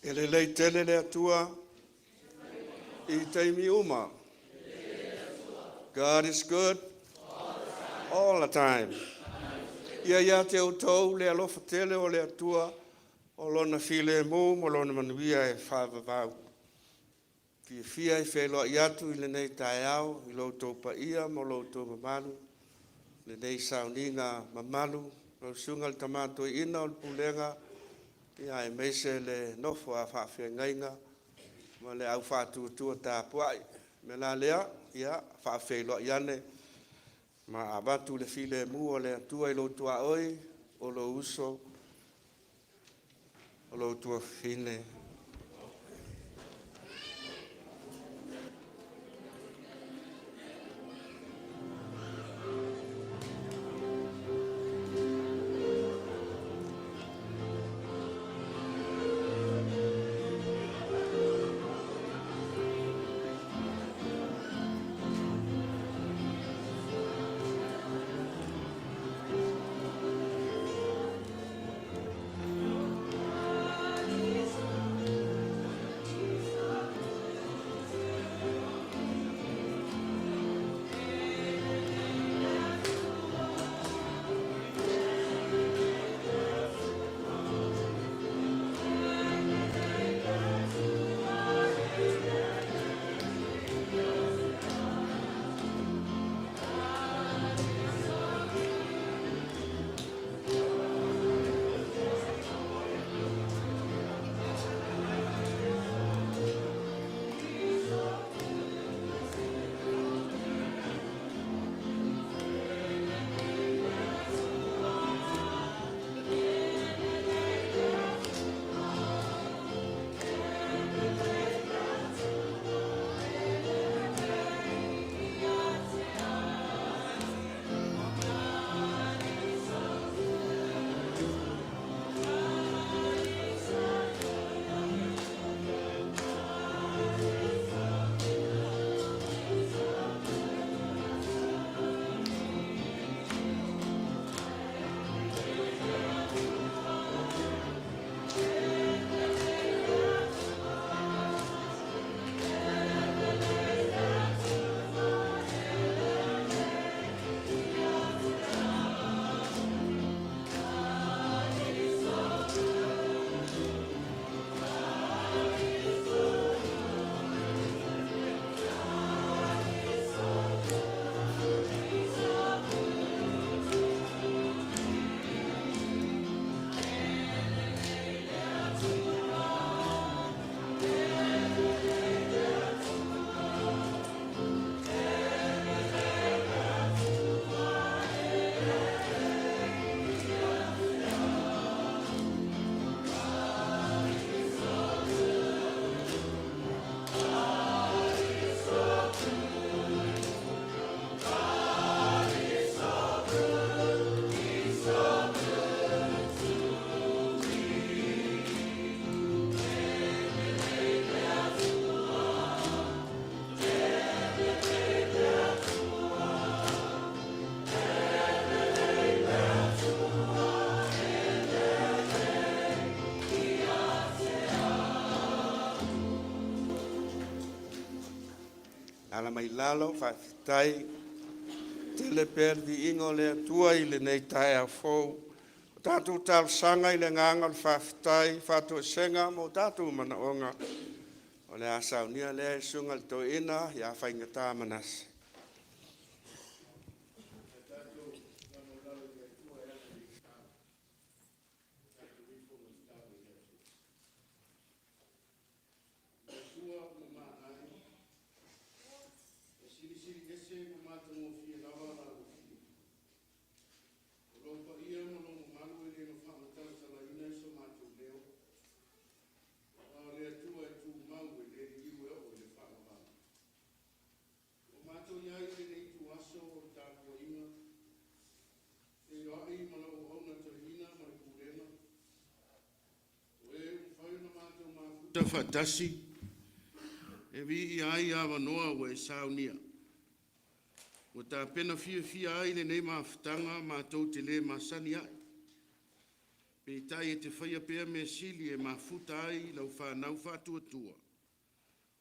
E le lei tele le atua I taimi uma. God is good all the time. Ia te autou le alofa tele o le atua o lona filemu mo lona manuia e whaavavau. Fia I wheloa I atu I lenei tāau I loto pa ia mo loto mamalu. Lenei sauniga mamalu. Lo sunga le tamato ina o le pulega. Ia e meise le nofoaga whaafengainga. Ma le au whaatuatua tāpuai. Me la lea, ia, whaafeiloa iane. Ma abatu le filemu o le atua I loto aoi, o lo uso, o lo tua fine. Ala mai lalo, whaafitai, tele perdi ingo le atua I lenei tae fou. O tātou tālu sanga I le nganga le whaafitai, whātua senga mo tātou manaonga. O le asaunia le sunga le toina, ia whaingata manase. Tasi, e vi ai avanoa o e saunia. O ta pena fia ai lenei mawhitanga mātou te le masani ai. Pe tai e te whaia pea me sili e mafuta ai lau fanau fatuatua.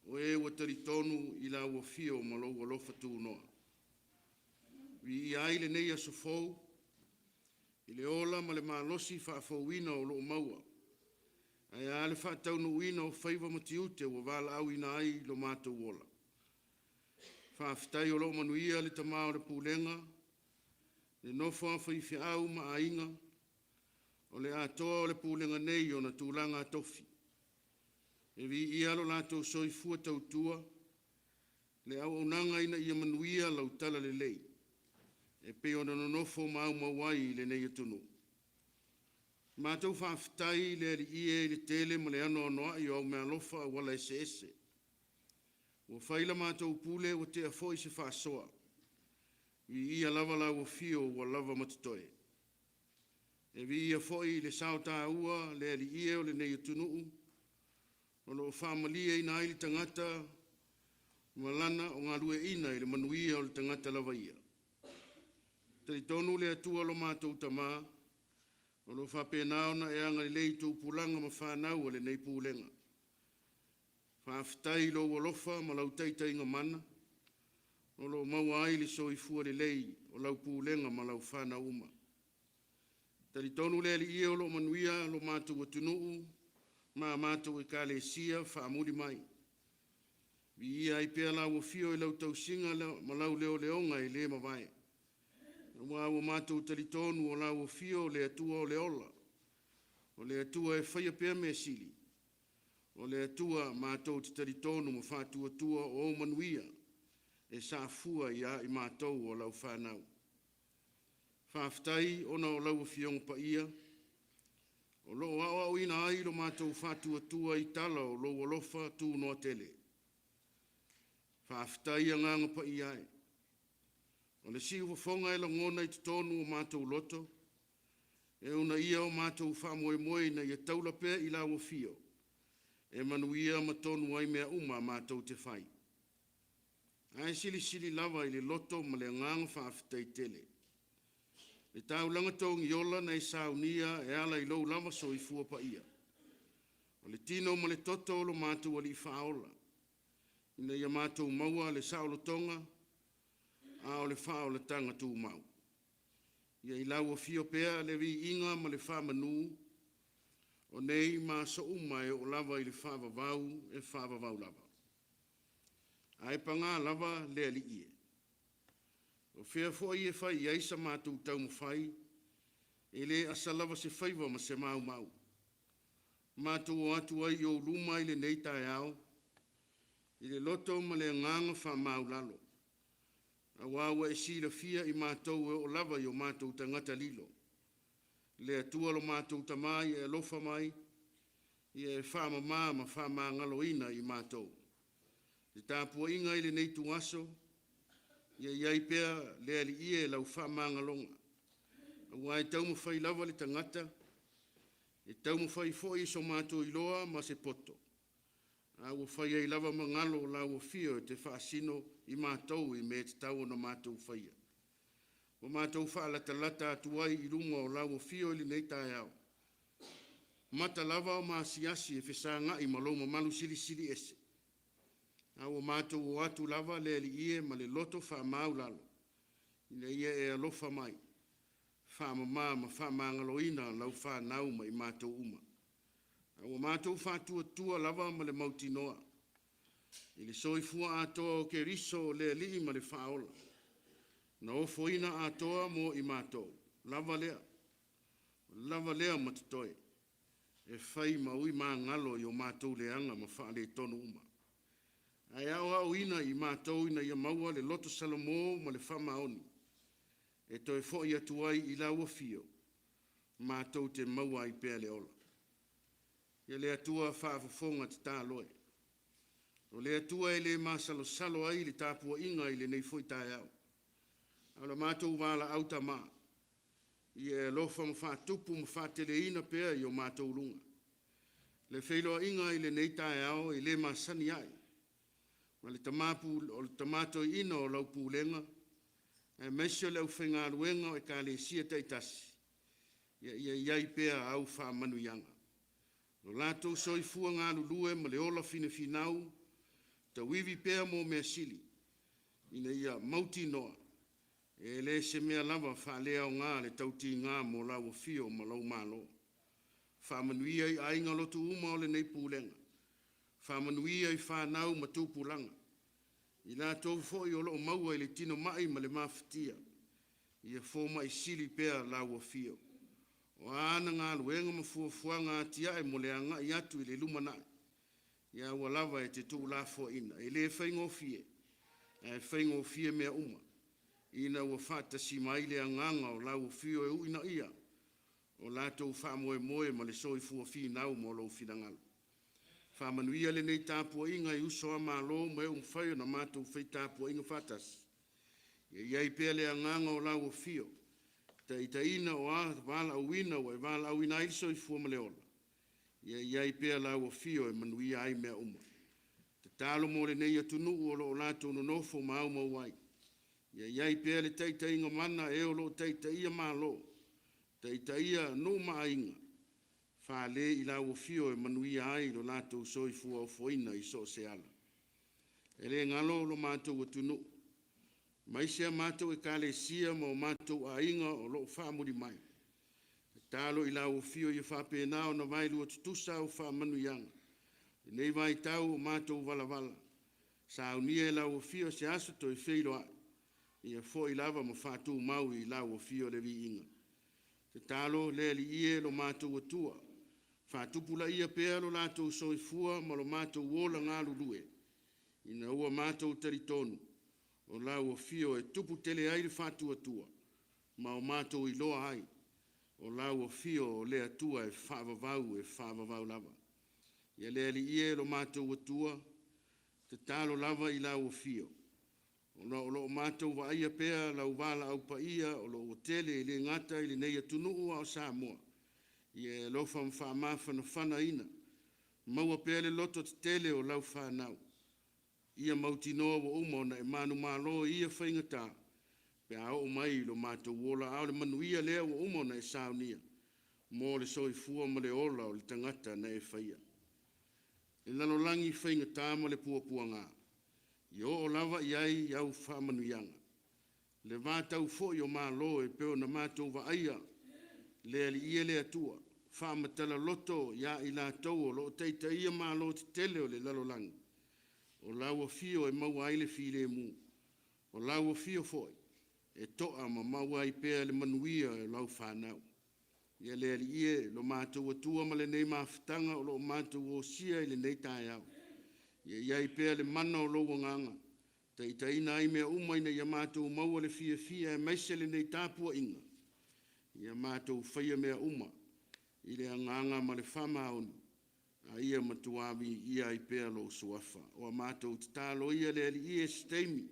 O e ua taritonu i la ua fio ma lau alofa tūnoa. Vi i ai lenei a sofou, i le ola ma le malosi whaafauina o loo maua. Ai a le whaataunu uina o whaiva matiute ua vala'au ina ai lo mātou ola. Whaafitai o loo manuia le tamao le pulenga, le nofoaga fe'au ma ainga, o le atoa o le pulenga nei o na tūlanga atofi. E vi ia lo lātou soifua tautua, le au unanga ina ia manuia lau tala le lei. E pe o na nonofo mau mawai le nei atunu. Mātou whaafitai le ali ie le tele ma le ano anoa i au mea alofa wala ese ese. Ua whaila mātou pule o te afoi se whaasoa. Vi ia lava la ua fio wa lava matatoe. E vi ia foi le sao tāua le ali ie o le nei atunu. O lo whaamalia ina ai le tangata malana o ngā lue ina i le manuia o le tangata lava ia. Teuteronome le atua lo mātou tamā, o lo whapenao na e anga lei tū pulanga ma fanau o le nei pulenga. Whaafitai lo alofa ma lau taitainga mana, o lo maua ai le soifua le lei o lau pulenga ma lau whanauma. Teuteronome le ali ia o lo manuia lo mātou atunuu, ma mātou e kālesia whaamuri mai. Vi ia i pēr lau fio i lau tausinga ma lau leo leonga i le mawai. Ua ua mātou talitonu o lau fio le atua o le ola. O le atua e whaia pēr me sili. O le atua mātou te talitonu ma whātua tua o manuia. E sāfua ia i mātou o lau whanau. Whaafitai ona o lau fionga pa ia. O lo Aoao ina ai lo mātou whātua tua i tala o lo alofa tū noa tele. Whaafitai a nganga pa i ai. O le si ufafonga e la ngona i tonu o mātou loto. E una ia o mātou whamoe moe na ia taula pēr i la fio. E manuia ma tonu ai mea uma mātou te whai. Ai sili lava i le loto ma le nganga whaafitai tele. Le tau langa tongi yola nei sauniga e ala i lou lava soifua pa ia. O le tino ma le toto lo mātou ali whaola. Ina ia mātou maua le saulo tonga, a o le whao le tanga tumau. Ia i lau o fio pea le vi inga ma le whamanu, o nei ma so uma e o lava i le whavavau e whavavau lava. Ai panga lava le ali ie. O fea fo i e whai i eisa mātou tau mawhai, e le asalawa se whaiva ma se mau mau. Mātou o atu ai o luma i le nei Aoao, i le loto ma le nganga wha mau lalo. A wawa e sila fia i mātou e o lava i o mātou tangata lilo. Le atua lo mātou tamai e alofa mai, i e wha ma wha ngalo ina i mātou. Le tāpua inga i le nei tuaso, ia iai pea le ali ie lau whamangalonga. Awa e tau mawhai lava le tangata, e tau mawhai fo i so mātou i loa ma se poto. Awa whai ai lava mangalo lau fio te whaasino i mātou i me te tau na mātou whaia. Wa mātou whaalata atuai i runga o lau fio i lenei Aoao. Mata lava o maasiasi e whesanga i maloma malu sili ese. Awa mātou o atu lava le ali ie ma le loto whaamau lalo. Ina ia e alofa mai. Whaamama ma whaamangaloina lau fanau ma i mātou uma. Awa mātou whātua tua lava ma le mautinoa. I le soifua atoa o Kerisiano le ali ma le whaola. Na ofoina atoa mo i mātou. Lava lea matatoe. E whai maui mā ngalo i o mātou leanga ma whaale tonu uma. Ai Aoao ina i mātou ina ia maua le loto Salomo ma le whamaoni. E toi fo i atuai i laua fio. Mātou te maua i pēr le ola. Ia le atua whaafafonga te tāloe. O le atua e le māsalo ai le tāpua inga i le nei foi Aoao. Ala mātou vala'au tamā. Ia alofa ma whātupu ma whātele ina pēr i o mātou lunga. Le whailoa inga i le nei Aoao i le māsani ai. Ma le tamato ina o lau pulenga, e mesio leu whenga luenga o e kālesia tei tasi. iai pea au whaamanuianga. No lātou soifua ngā lulue ma le ola finau, tawivi pea mō mea sili, ina ia mauti noa, e le se mea lava whaalea o ngā le tauti ngā mō lau fio ma lau malo. Whaamanuia i ainga lotu uma o lenei Pulega. Whaamanuia i fanau ma tūpulanga. I lātou fo i olo o maua i le tino mai ma le mawhitia. Ia fōma i sili pea lau fio. O ana ngā luenga ma fuafuanga atia e mo le anga i atu i le lumanai. Ia ua lava e te tū la fo ina. E le whaingo fie. E whaingo fie mea uma. Ina ua whātasi mai le anganga o lau fio e uina ia. O lātou whaamoe moe ma le soi fua fi nau mo lau whirangalu. Whaamanuia le nei tāpua inga i uso a mālo mo e umwhaio na mātou whai tāpua inga whātasi. Iai pēr le anganga o lau fio. Ta ina o a vala'au ina o e vala'au ina i soi fua ma le ola. Iai pēr lau fio e manuia ai mea uma. Te tālo mo le nei atunu o lo lātou no nofo mau mauai. Iai pēr le inga mana e o lo ia mālo. Ia no mainga. Fale i lau fio e manuia ai lo lātou soi fua o foina i so se ala. E le ngalo lo mātou atunu. Mai sea mātou e kāle sia ma o mātou a inga o lo whaamuri mai. Tālo i lau fio i whapena o na vailu o tutusa o whaamanuianga. Nei vai tau o mātou wala. Saunia e lau fio se aso to i whiro ai. Ia fo i lava ma whātou mau i lau fio le vi inga. Te talo le li ie lo mātou Atua. Whātupula ia pēr lo lātou soifua ma lo mātou wola ngā lulue. Ina ua mātou taritonu. O lau o fio e tupu tele ai le whātu Atua. Ma o mātou i loa ai. O lau o fio o le Atua e whaavavau lava. Ia le li ie lo mātou Atua. Te talo lava i lau o fio. O lo mātou wa ia pēr lau vala'au pa ia o lo o tele i le ngata i le nei atunuu o Samoa. Ia lofa whaamawhana ina. Maua pēr le loto te tele o lau fanau. Ia mautinoa wa umona e manu malo ia whaingata. Pe ao mai lo mātou wola ao le manuia lea wa umona e saunia. Mo le soifua ma le ola o le tangata na e whaia. E lalolangi whaingata ma le puapua ngā. Yo o lava iai iau whaamanuianga. Le vātau fo i o mālo e peo na mātou wa aia. Le ali ia le Atua. Whaamatala loto ia i la tau o lo teita ia mālo te tele o le lalolangi. O laua fio e maua ai le filemu. O laua fio foi. E toa ma maua ai pēr le manuia e lau fanau. Ia le ali ia lo mātou Atua ma le nei mawhitanga o lo mātou o sia i le nei tāiau. Ia iai pēr le mana o loa nganga. Ta ina ai mea umaina ia mātou maua le fia e maise le nei tāpua inga. Ia mātou whaia mea uma. I le anganga ma le whamaoni. A ia matuawi ia ai pēr lo suafa. O a mātou tatalo ia le ali ia steimi.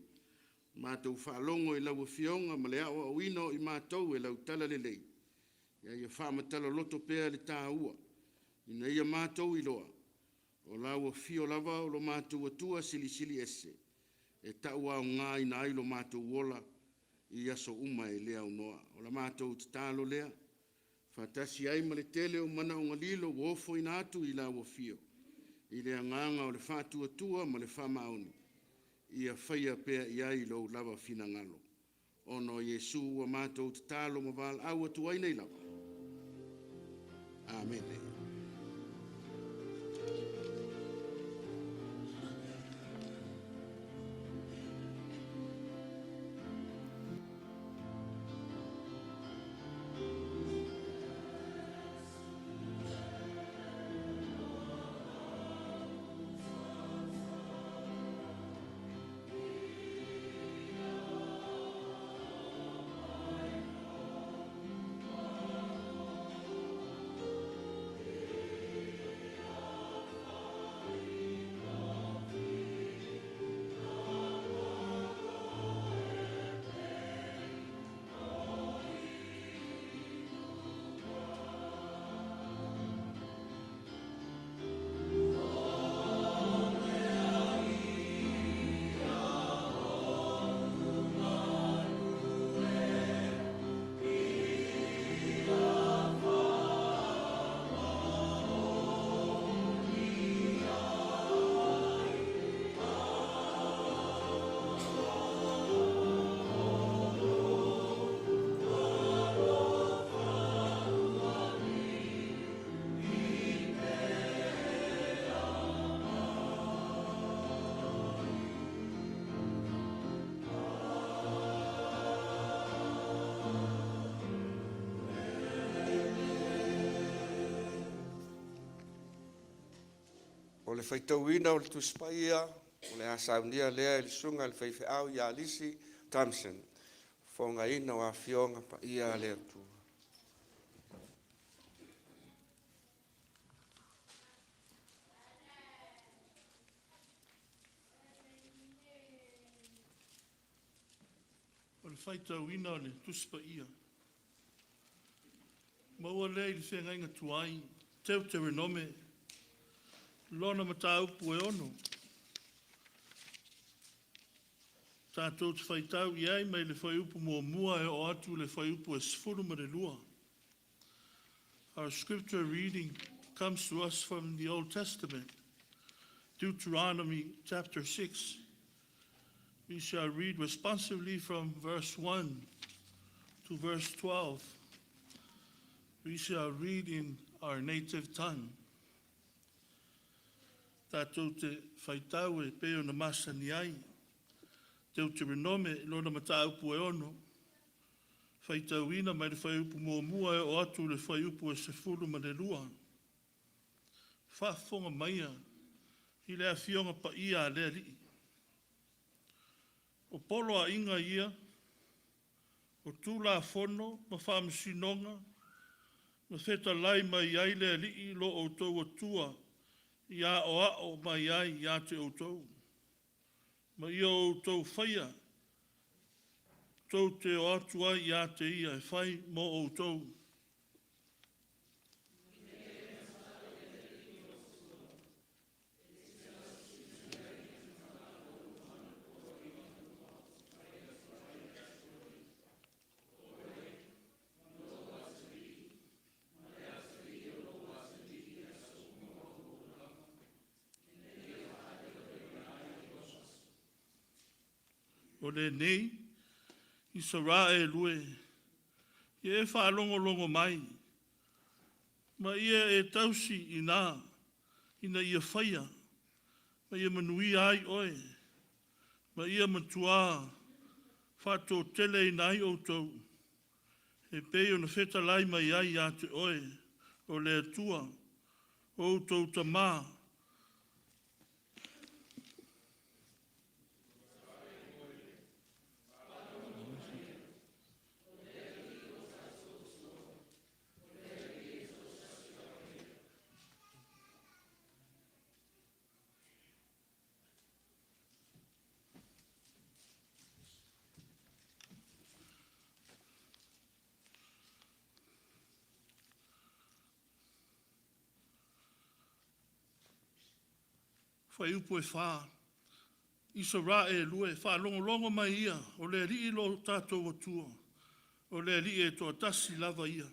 Mātou whaalongo i lau fionga ma le awa o ino i mātou e lau tala le lei. Ia whamatala loto pēr le tāua. Ina ia mātou i loa. O lau fio lava o lo mātou Atua sili ese. E taua o ngā ina ai lo mātou wola i aso uma e lea unoa. O la mātou tatalo lea. Whatasi ai ma le tele o mana o ngalilo wofo ina atu i lau fio. I lea nganga o le whātu Atua ma le whamaoni. Ia whaia pēr i ai lo lava fina ngalo. Ono Yesu wa mātou tatalo ma vala'au Atua i nei lava. Amen. o le faitauina o le tuspaia, o le asaunia lea i le sunga le fe'au ia alisi Thompson. Fongaina o afioga pa ia le atua. O le faitauina o le tuspaia. Maua lei le whengainga tuai, Teuteronome, lona matata'u e ono. Tātou te whaitau iai mai le whaiupu mua e o atu le whaiupu e sifuru ma le lua. Our scripture reading comes to us from the Old Testament, Teuteronome chapter 6. We shall read responsively from verse 1 to verse 12. We shall read in our native tongue. Tātou te whaitau e peo na masani ai. Teuteronome lona matata'u e ono. Whaitauina mai le whaiupu mua e o atu le whaiupu e sefulu ma le lua. Whafonga maia i le afioga pa ia le alii. O polo a inga ia, o tūla fono ma whamasinonga, ma wheta lai mai ai le alii lo o tau atua, i Aoao mai ai i te o tau. Ma ia o tau whaia, tau te o atua i te ia e whai mo o tau. O lenei, i sara e lue, i e whaalongo mai, ma ia e tausi ina ia whaia, ma ia manui ai oe, ma ia matua, whato tele ina ai o tau, e peo na wheta lai mai ai a te oe, o le atua, o tau tamā. Whaiupu e wha, i sara e lue, wha longo mai ia, o le ri lo tātou atua, o le ri e toa tasi lava ia.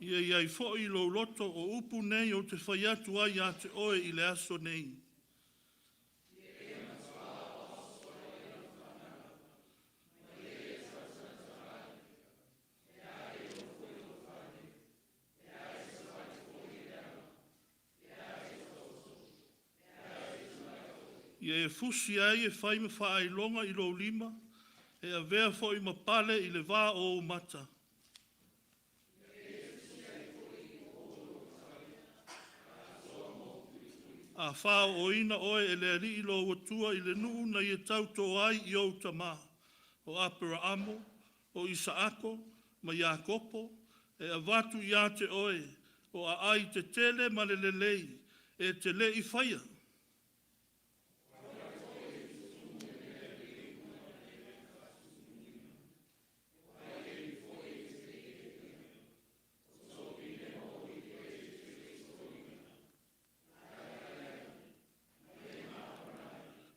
Ia iai fo'i lo loto o upu nei o te whaiatu ai a te oe i le aso nei. Ia e fusi ai e whai me whaai longa i lo lima, e avea fo'i ma pale i le wā o mata. A whao o ina oe e le ari i lo watua i le nuu na i e tauto ai i o tamā, o apera amo, o Isaako, ma Iakopo, e avatu i a te oe, o a ai te tele ma le lenei, e te le i whaia.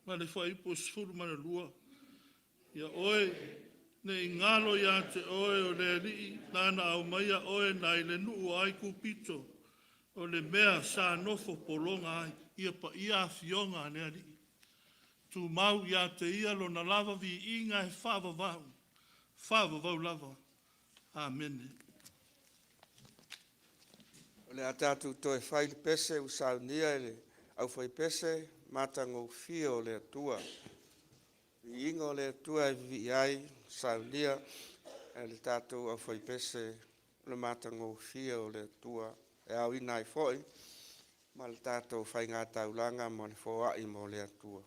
Ma le whaipo sifuru mana lua. Ia oe, ne i ngalo ia te oe o le rii, nana au maia oe na i le nuu ai kupito, o le mea sa nofo polonga ai, ia pa ia afioga ne rii. Tumau ia te ia lo na lava vi inga e whavavau lava. Amen. O le atatu toe whaile pese u saunia ele au whai pese matango fio le atua. Ingo le tua vi ai sauniga le tatou au fai pese le matango fia o le tua e au ina i foi ma le tatou fai ngā taulanga mo le foa'i mo le atua.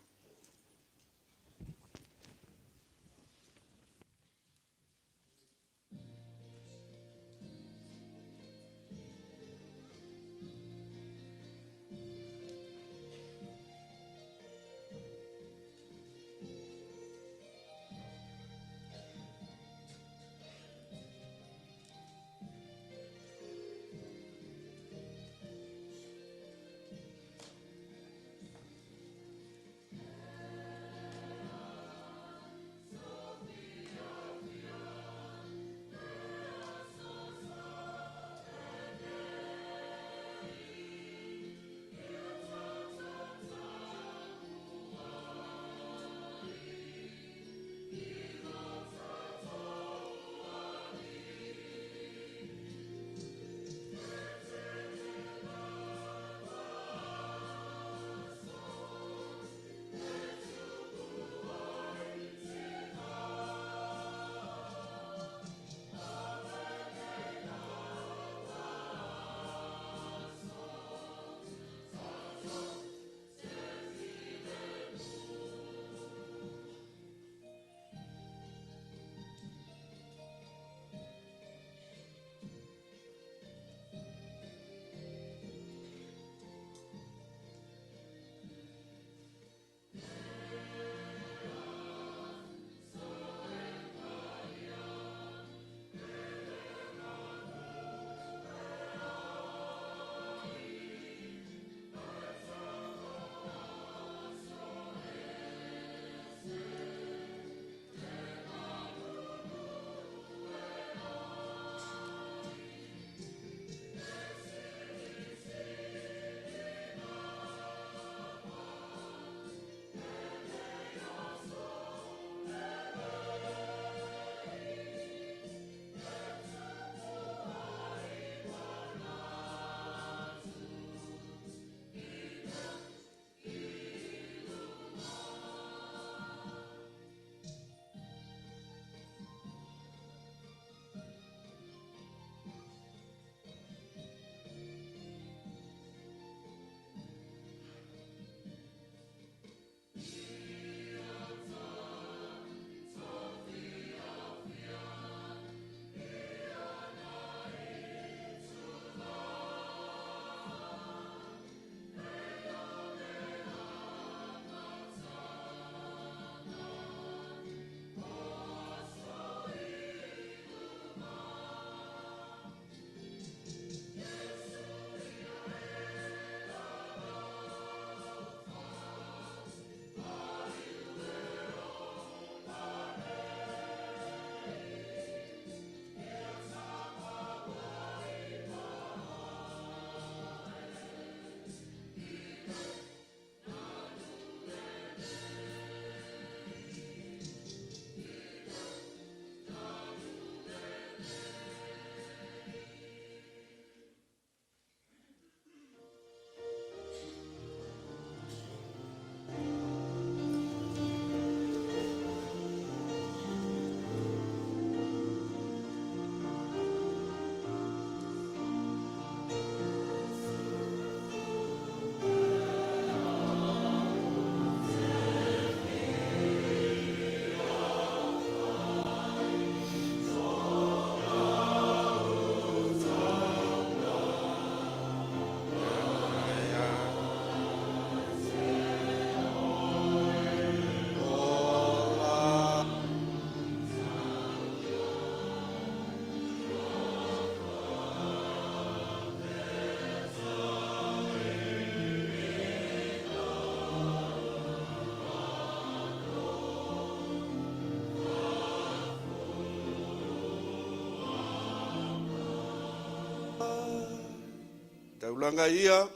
Taulanga ia,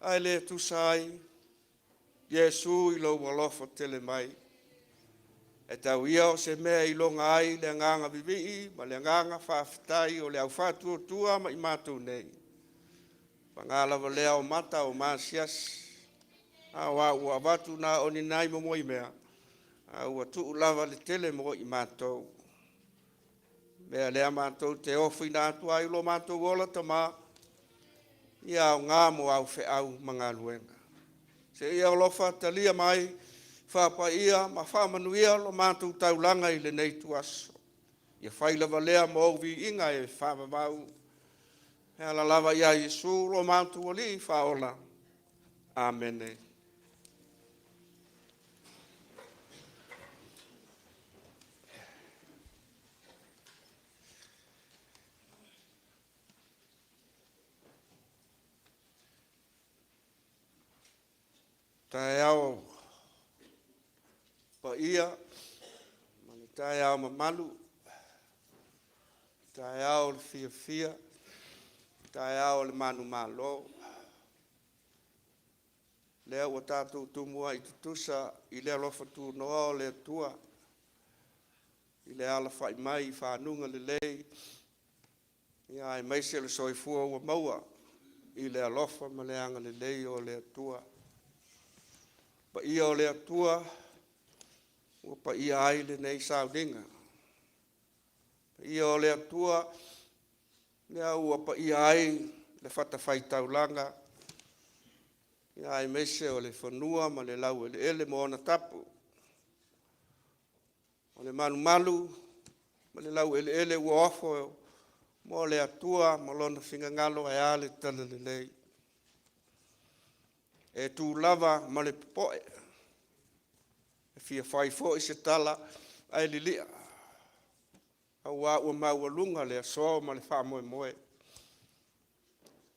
ai le tusai, Yesu i lo alofa tele mai. E tau ia o se mea i longa ai le nganga vivi, ma le nganga whaafitai o le au whātua tua ma i mātou nei. Pangala wa lea o mata o māsias, Aoao ua watu na o ni nai mo moi mea. Ua tuu lava le tele mo i mātou. Mea lea mātou te ofi nā atua i lo mātou ola tamā. Ia o ngā mo au fe'au mga luenga. Se ia alofa talia mai, whapa ia, ma whamanuia lo mātou taulanga i lenei tuaso. Ia whailava lea mo vi inga e whamamau. E ala lava ia Yesu lo mātou ali whaola. Amen. Tae ao pa ia, mani tae ao mamalu, tae ao le fia, tae ao le manu malo. Lea ua tātou tumua i tutusa i le alofa tu noa o le Atua, i le ala whai mai i whanunga le lei, ia e maise le soifua ua maua i le alofa ma le anga le lei o le Atua. Pa ia o le Atua, ua pa ia ai lenei sauniga. Pa ia o le Atua, lea ua pa ia ai le whatawhaitaulanga, ia ai mese o le whanua ma le lau ele mo ona tapu. O le malu ma le lau ele ua ofo mo le Atua ma lona fingangalo e ale tala le lei. E tu lava ma le poe. E fia whai fo i se tala ai lilia. Aua ua maua lunga le aso ma le wha moe moe.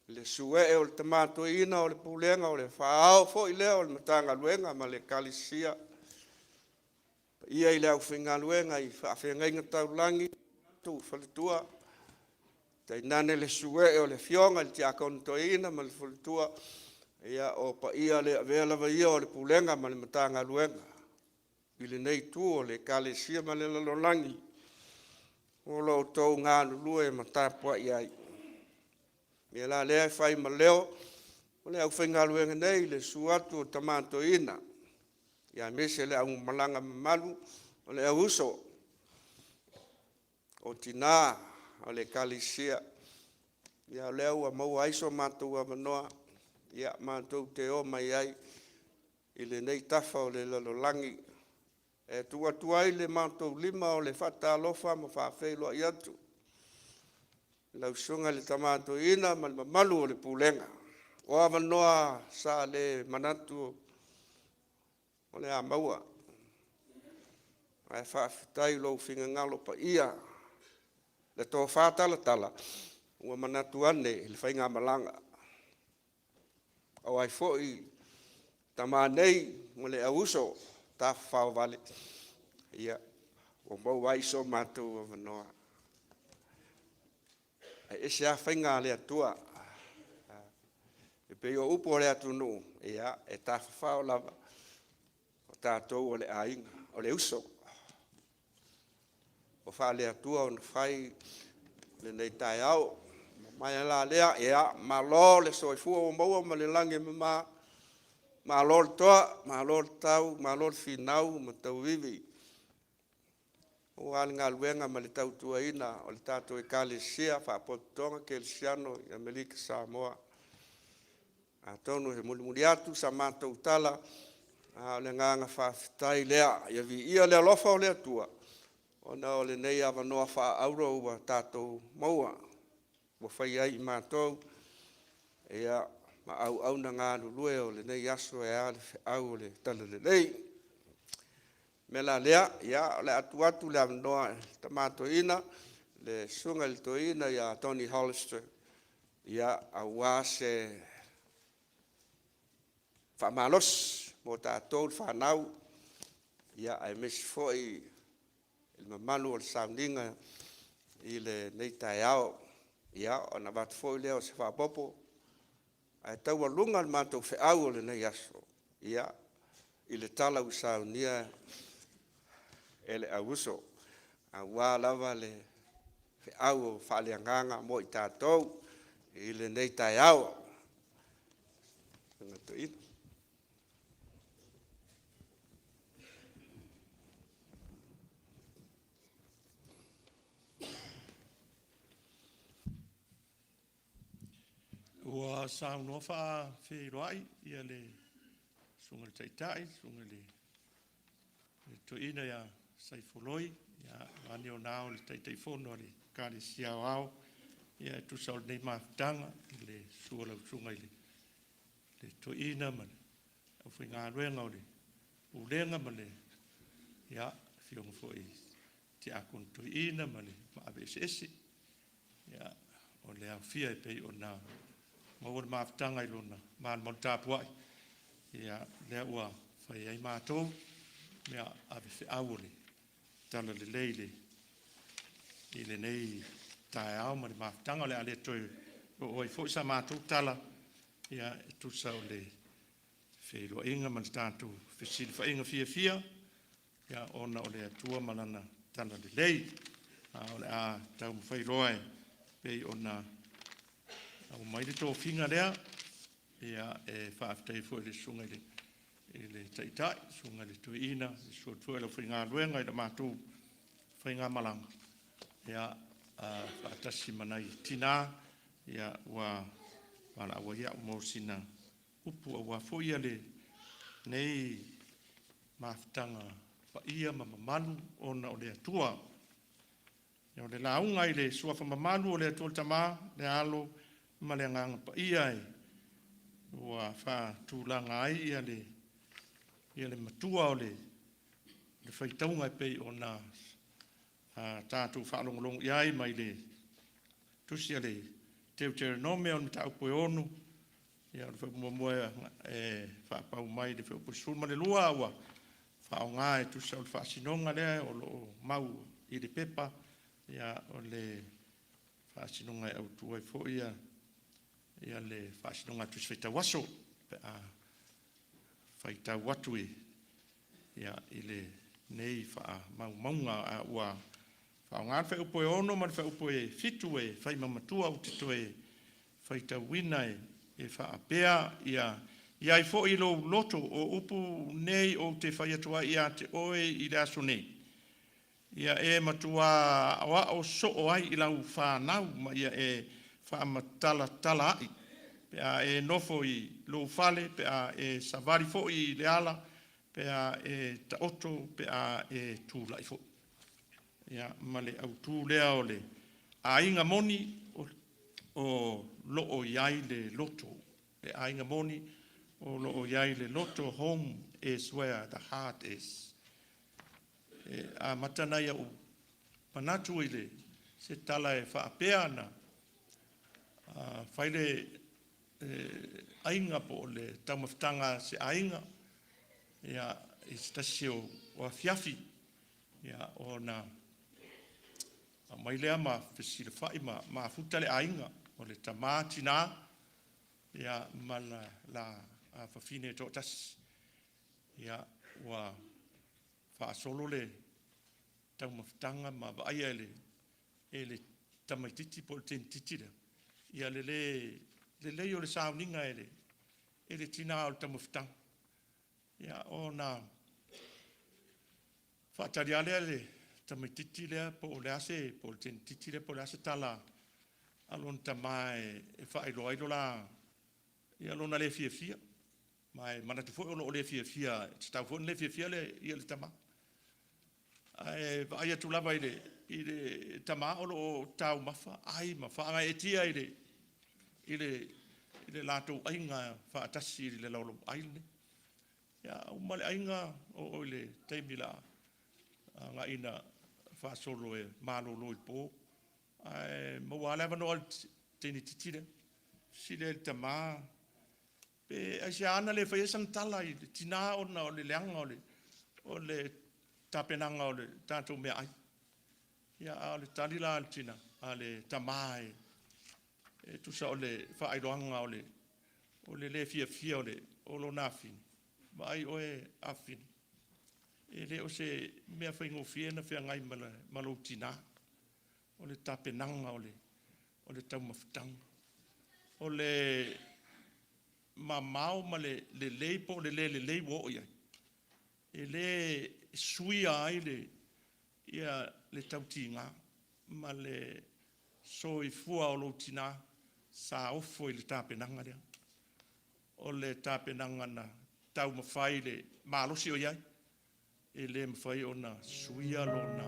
Le sue e o le tamato ina o le pulenga o le fa'au fo i leo o le matanga luenga ma le kalisia. Ia i leo whinga luenga i whaafenga inga taulangi tu whaletua. Tai nane le sue e o le fionga le tiakon to ina ma le whaletua. Ia o pa ia le avea lava ia o le pulenga ma le matanga luenga. I lenei tu o le kalisia ma le lalonangi. O lo tau ngā lulue ma tāpua iai. Mea la lea whai ma leo, o le au whainga luenga nei le suatu o tamato ina. Ia mese le au malanga mamalu, o le AU USO. O tina, o le kalisia. Ia leo a mau aiso mātou a manoa. Ia mātou te o mai ai. I le nei tafa o le lalolangi. E tuai le mātou lima o le whata alofa ma whawhelo i atu. Lau sunga le tamato ina ma le mamalu o le pulenga. O awanoa sa le manatu o le amaua. Ai whawhitai lo whinga ngalo pa ia. Le tō whātala tala. Ua manatu ane le whainga malanga. O ai fōi tamanei mo le AU USO ta whao vale. Ia, o mau aiso mātou o manoa. E se a whainga le Atua. E pe o upo le atunu. Ia, e ta whao lava. O tatou o le ainga, o le USO. O wha le Atua o na whai lenei Aoao. Mai la lea, ia, ma lo le soifua o maua ma le lange mama. Ma lo le toa, ma lo le tau, ma lo le fanau, ma tau vivi. O ali ngā luenga ma le tautua ina, o le tātou e Kerisiano, Fa'aetete Kerisiano, i Amerika Samoa. A tonu he mulimuli atu, sa mātou tala, o le nganga whawhitai lea, ia vi ia le alofa o le Atua. O na o le nei awanoa whaaura ua tātou maua. Ua whai ai i mātou, ia ma au na ngā lulue o le nei aso e ale fe'au o le tala le lei. Me la lea, ia, le atu le avanoa tamato ina, le sunga le toina, ia Tony Hollister, ia aua se whamalos, mo tatou fanau, ia ai mesi foi il mamalu o le sauniga i le nei Aoao, ia ona watu foi leo se whapopo, ai taua lunga le mātou fe'au o le nei aso, ia, i le tala u saunia e le AU USO, a wā lava le fe'au o whaaleanganga mo i tātou, i le nei Aoao. Ua sa nofa fe'iloi ia le sunga taitai, sunga le tuina ia Saifoloi, ia mani o nao le taitai fono le Kerisiano Aoao, ia tu sa nei mafutanga le sua lau sunga le tuina man, au fui ngā ruenga o le ulenga man le, ia fionga foi te akun tuina man le maabe esi, ia o le au fia e pei o nā maua mafutanga I lona man mon tāpuai, ia lea ua fai ai mātou, mea ave fe'au le tala le leile I lenei tāua ma le mafutanga le ale toi o oi fo sa mātou tala ia tu sa o le fe'iloainga ma le tātou fesilifaiga fia ia ona o le atua malana tala le lei o le a tau mawhailoa pei ona au mai le tōwhinga lea ia e whaaftai fo le sunga le taitai, sunga le tuina, suot fo le whainga luenga I le mātou whainga malanga. Ia whaatasi manai tina, ia ua vala'au ia mo sina upu ua fo ia le nei mafutanga pa ia mamanu ona o le atua. Ia o le launga I le suafa mamanu o le atua tama, le alo, ma le nganga pa ia ua wha tūlanga ai ia le matua o le whaitaunga pei o nā tātou whaalongolong iai mai le tusia le Teuteronome o nita upo onu ia le whakumamua whaapau mai le whaupurisul ma le lua ua whaonga tusia o le whaasinonga lea o lo mau I le pepa ia o le whaasinonga autu ai fo ia le whaasinonga tusi whaitau aso pe a whaitau atu ia I le nei wha maunga a ua whaonga whai upo ono ma whai upo fitu whai mamatua o tito whaitau wina e whaapea ia I fo I lo loto o upu nei o te whai atua ia te oe I le aso nei ia e matua Aoao so ai I lau fanau ma ia e whaamatala tala ai pe a e nofo I lo fale pe a e savari fo I le ala pe a e taoto pe a e tūlai fo ia ma le autu lea o le Aiga Moni o loo iai le loto le Aiga Moni o loo iai le loto home is where the heart is a matana ia o manatu I le se tala e whaapea na whaile ainga po le taumawhtanga se ainga ia I stasi o afiafi ia o na mai lea ma whesile whai ma futa le ainga o le tamatina ia ma la whawhine tō tasi ia ua whaasolo le taumawhtanga ma vaia e le tamaititi po le tentitira ia le lei o le sauniga e le tina o le tamawhtanga ia o na whaataria lea le tamaititi lea po o le ase po le tentiti lea po le ase tala alon tama e whaeloa ilo la ia lona le fia mai manatu fo o le fia tau fo le fia le ia le tama ai vai tu lava I le tama o tau mafa ai ma fa e tia I le lato ainga fa tasi le lolo aile ya o male ainga o le taimila nga ina fa solo e malo lo po ai mo wala va no tini titire si le tama pe asiana le fa yesan tala I tina ona o le leanga o le tapenanga o le tatou mea ai ia a le talila al tina a le tamai e tu sa o le whaairoanga o le fia o lo nafini mai o e afini e le o se mea whaingo fia na whea ngai malo tina o le tapenanga o le taumawhtanga o le mamau ma le lei po le lei wo ia e le suia ai ia le tautinga ma le soifua o lo tina sa ofo i le tāpenanga rea. O le tāpenanga na tau mawhai le mālosi o iai. E le mawhai o na suia lona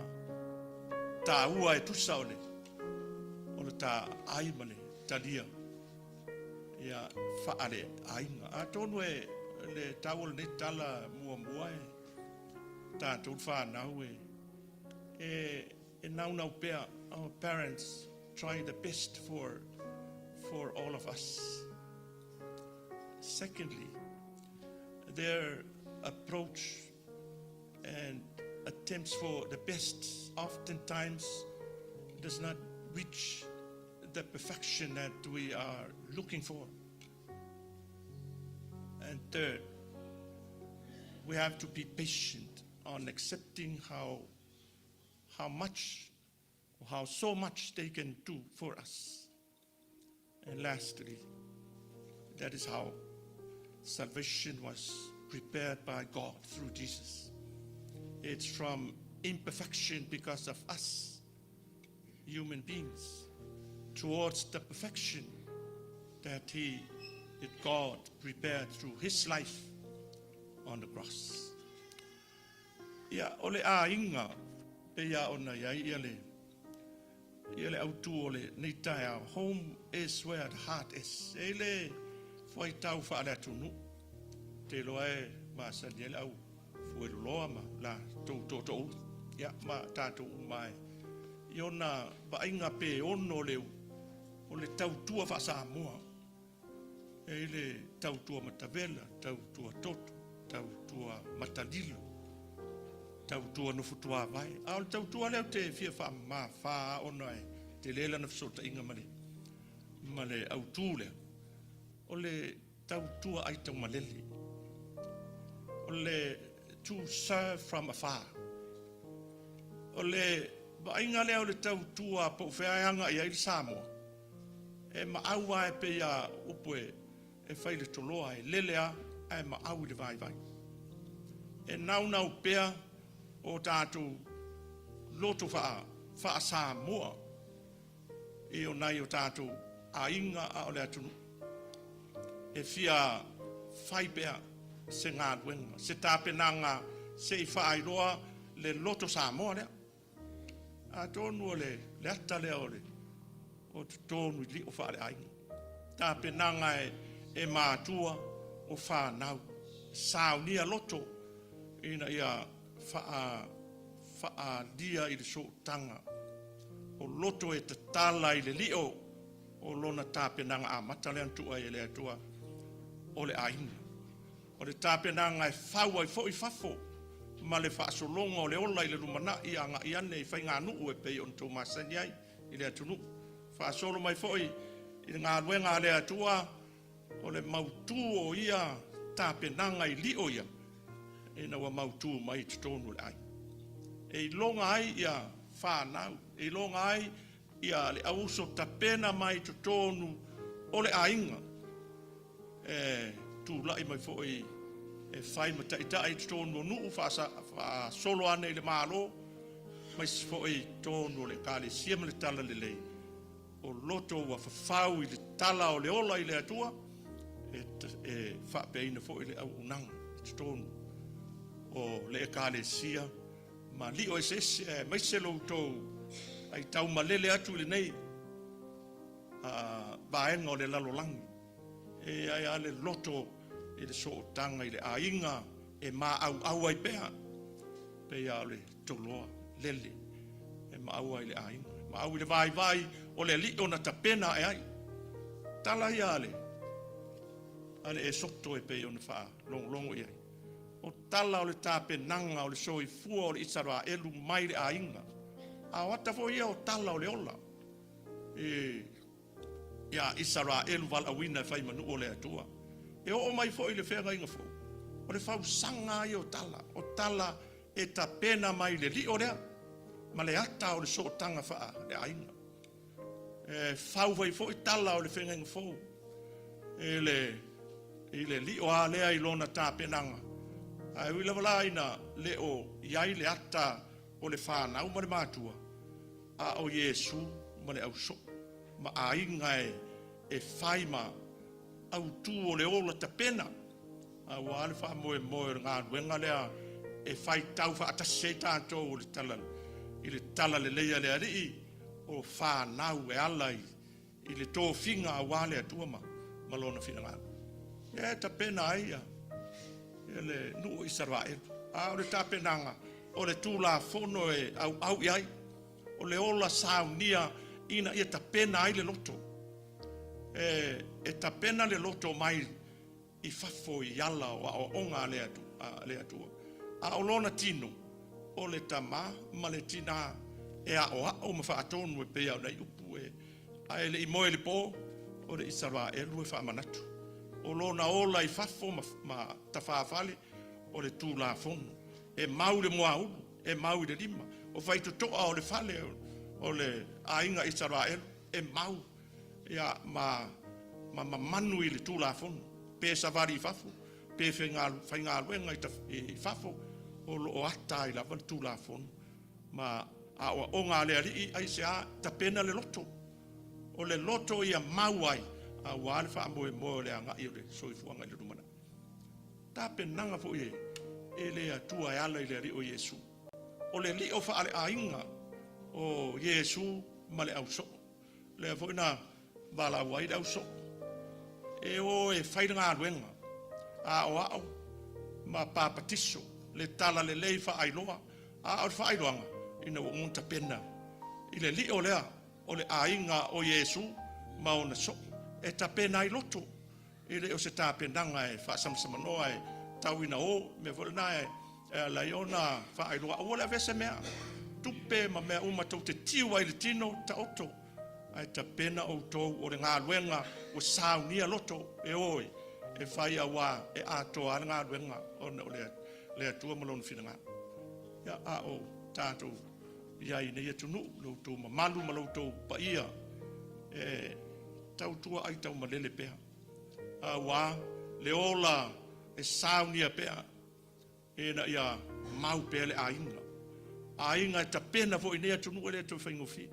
tāua e tusa o le. O le tā aimane, talia. Ia whaare ainga. A tonu e le tau le tala mua e. Tātou whanau e. E nau pea, our parents trying the best for all of us. Secondly, their approach and attempts for the best oftentimes does not reach the perfection that we are looking for. And third, we have to be patient on accepting how much or how so much they can do for us. And lastly, that is how salvation was prepared by God through Jesus. It's from imperfection because of us, human beings, towards the perfection that God prepared through his life on the cross. Ia ole a inga pe ia ona ia le autu ole nei tae home is where the heart is. Ele foi tau fa'ale atunu. Te loa e ma sani le au foi loa ma la tautou. Ia ma tatou mai. Iona ba inga pe ono leu. O le tautua fa Samoa. Ele tautua matavela, tautua toto, tautua matalilo, tautua nofotua vai. Au tautua leo te fia fa ma fa ona e te lela na fsota inga male autu leo. O le tautua ai tau malele. O le to serve from afar. O le ba inga leo le tautua po feanga ia il Samoa. E maaua e pe ia upoe e whaile toloa e lelea e maau le vai. E nau pea o tātou loto wha Samoa e o nai o tātou a inga a ole atunu. E fia whai pea se ngā duenga, se tāpenanga se I whaailoa le loto Samoa lea. A tonu le ata lea ole. O tonu li o whaare ainga. Tā penanga e matua o fanau. Sauniga loto ina ia wha dia I le so tanga. O loto e te tala I le lio o lona tā penanga a matale antua I le atua o le ainga. O le tā penanga e whau ai fo I fafo. Ma le whaasolonga o le ola I le lumana I anga I ane I whai ngā nuu e pei on tō masani ai I le atunu. Whaasolo mai foi I ngā luenga le atua o le mautu o ia tāpenanga I lio ia e na wa mautu mai tonu le ai. E longa ai ia fanau, e longa ai ia le AU USO tapena mai tonu o le ainga. E tu lai mai foi e whai mataitai tonu nuu wha solo ane le malo mai foi tonu le kale siama le tala le lei. O loto wa fa'au I le tala o le ola I le atua e whapeina fo I le au unanga tonu o le ekalesia ma li o esese mai se loutou ai tau malele atu le nei baenga o le lalolangi e ai ale loto I le sootanga I le ainga e au ai pea pea le toloa lele e au ai le ainga ma au I le vai o le li ona tapena e ai tala I ale e soto e pe ona fa longo I ai o tala o le tapenanga o le soifua o le isara elu mai le ainga a wata fo ia o tala o le ola e ia isara elu vala'auina fai manu o le atua e o mai fo I le whenga inga fo o le fau sanga I o tala e tapena mai le li o lea ma le ata o le sootanga faa le ainga e fau vai fo I tala o le whenga inga fo e le li o a lea I lona tāpenanga ai wila wala ina le o iai le ata o le fanau ma le matua a o Yesu ma le auso ma a inga e whaima autu o le ola ta pena. A wale wha moe moe ngā ruenga lea e whai tau wha atase tātou o le tala. I le tala le leia le arii o fanau e alai. I le tō whinga a wale atua ma lona whina ngā. E ta pena aia. E le nuu i Sarvaelu. A o le ta penanga. O le tūla whono e au iai. O le ola saunia ina ia ta pena ai le loto. E ta pena le loto mai i fafo i ala o onga le atua. A o lona tino, o le tama, ma le tina, e a o ma whaatonu e pea o nei upu e. A ele i moe le po, o le Israelu e whaamanatu. O lona ola i fafo ma ta whaafale, o le tū la fono. E mau le moa ulu, e mau i le lima. O whaito toa o le fale, o le ainga Israelu, e mau. Ia ma manu i le tū la fono. Pe savari i fafo, pe whainga luenga i fafo, o ata i lava le tū la fono. Ma a o ngā lea rii ai se a ta pena le loto. O le loto ia mau ai, a wale wha moe moe le anga i o le soifuanga i le rumana. Ta penanga fo e le atua e ala i le ri o Yesu. O le li o wha ale a inga o Yesu ma le au so. Le fo ina vala'au ai le au so. E o e whaira ngā ruenga, a Aoao, ma pāpatiso, le tala le lei whaailoa, a o whaailoanga, ina o ngunta pena. I le li o lea, o le ainga o Yesu, ma o na so, e ta pena i loto. I le o se tā penanga e whaasamsamanoa e tau ina o, me volena e laiona whaailoa, o le avese mea, tupe ma mea umatau te tiwa i le tino ta oto. Ai ta pena o tō o le ngā luenga o saunia loto e oi e whai a wā e atoa ngā luenga o le atua malona whina ngā. Ia a o tātou iai nei atunu lo tō mamalu ma lo tō pa ia e tautua ai tau malele pēha. A wā le ola e saunia pēha e na ia mau pēha le ainga. Ainga e ta pena fo i nei atunu e le tō whaingofi.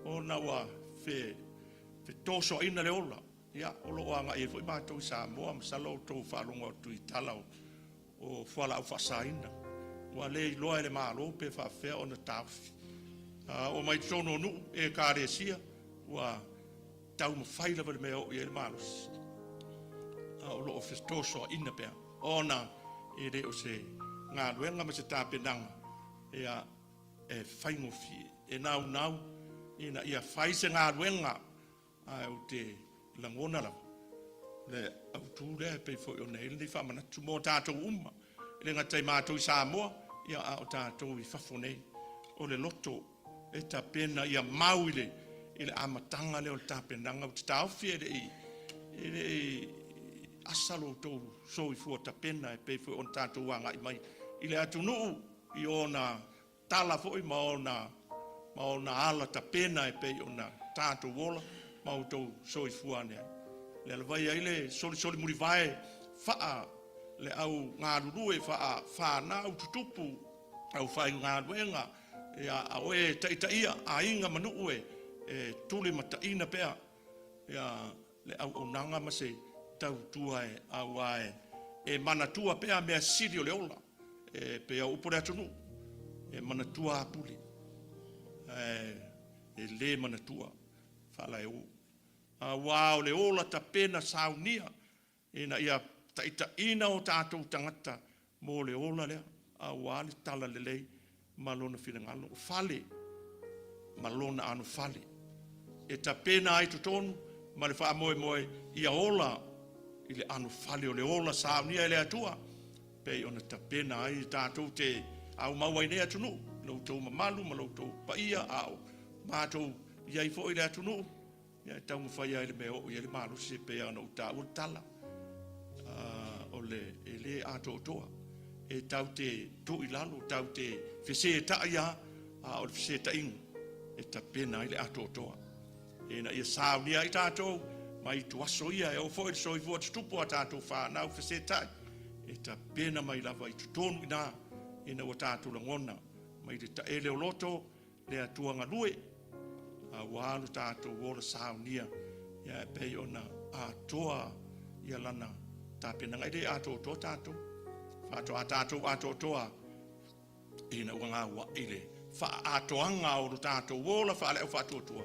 O na wa fe toso ina le ola ya o lo anga e foi ma to Samoa ma salo to falonga tu italau o fala'au fasaina wa le loa le malo pe fa fe on the taf o mai sono nu e Kerisiano wa tau ma faila le me o e malos o lo fe toso ina pe ona e le o se nga luenga ma se tapenanga e faingo fi e nau ina ia faise ngā ruenga au te langona la le autu le pe fo o nei le whamanatu mō tātou umma le ngatai mātou i Samoa ia a o tātou i whafo nei o le loto e ta pena ia mau i le amatanga le o le tā penanga o te tāwhi e le asalo tō so i fua ta pena e pe fo o tātou wanga i mai i le atu nuu i ona tala fo i ma ona ala ta pena e pei ona tātou wola, ma o tau soi fuane. Le alawai ai le soli muri vai, faa le au ngā rurue, faa fanau tutupu, au whai ngā ruenga, e a oe taitaia, a inga manue, e tule mataina pea, le au onanga ma se tautua e Aoao, e manatua pea mea siri o le ola, e pea upore atunu, e manatua apuli. E le manatua fale o Aoao le ola ta pena saunia ina ia taita ina o tātou tangata mo le ola lea Aoao le tala le lei malona whingalo fale malona anu fale e ta pena ai tutonu ma le wha moe ia ola i le anu fale o le ola saunia le atua pe ona ta pena ai tātou te au mawai nei atunu lo tau mamalu ma lo tau paia au mātou iai fo i le atunu ia tau mawhai ai le meo i le malu se pea na uta ul tala o le ele ato toa e tau te tu i lalo tau te fese ta ia o le fese ta ingu e ta pena i le ato toa e na ia saunia i tātou mai tu aso ia e o fo i soi fuat stupu a tātou fanau fese ta e ta pena mai lava i tutonu i nā ina o tātou langona mai te taele o loto le atua ngalue a wālu tātou wōla saunia ia e pei ona atoa ia lana tapena ngai de ato to tatou fa ato toa ina wanga wa ile fa atoanga o tatou wola fa le fa toa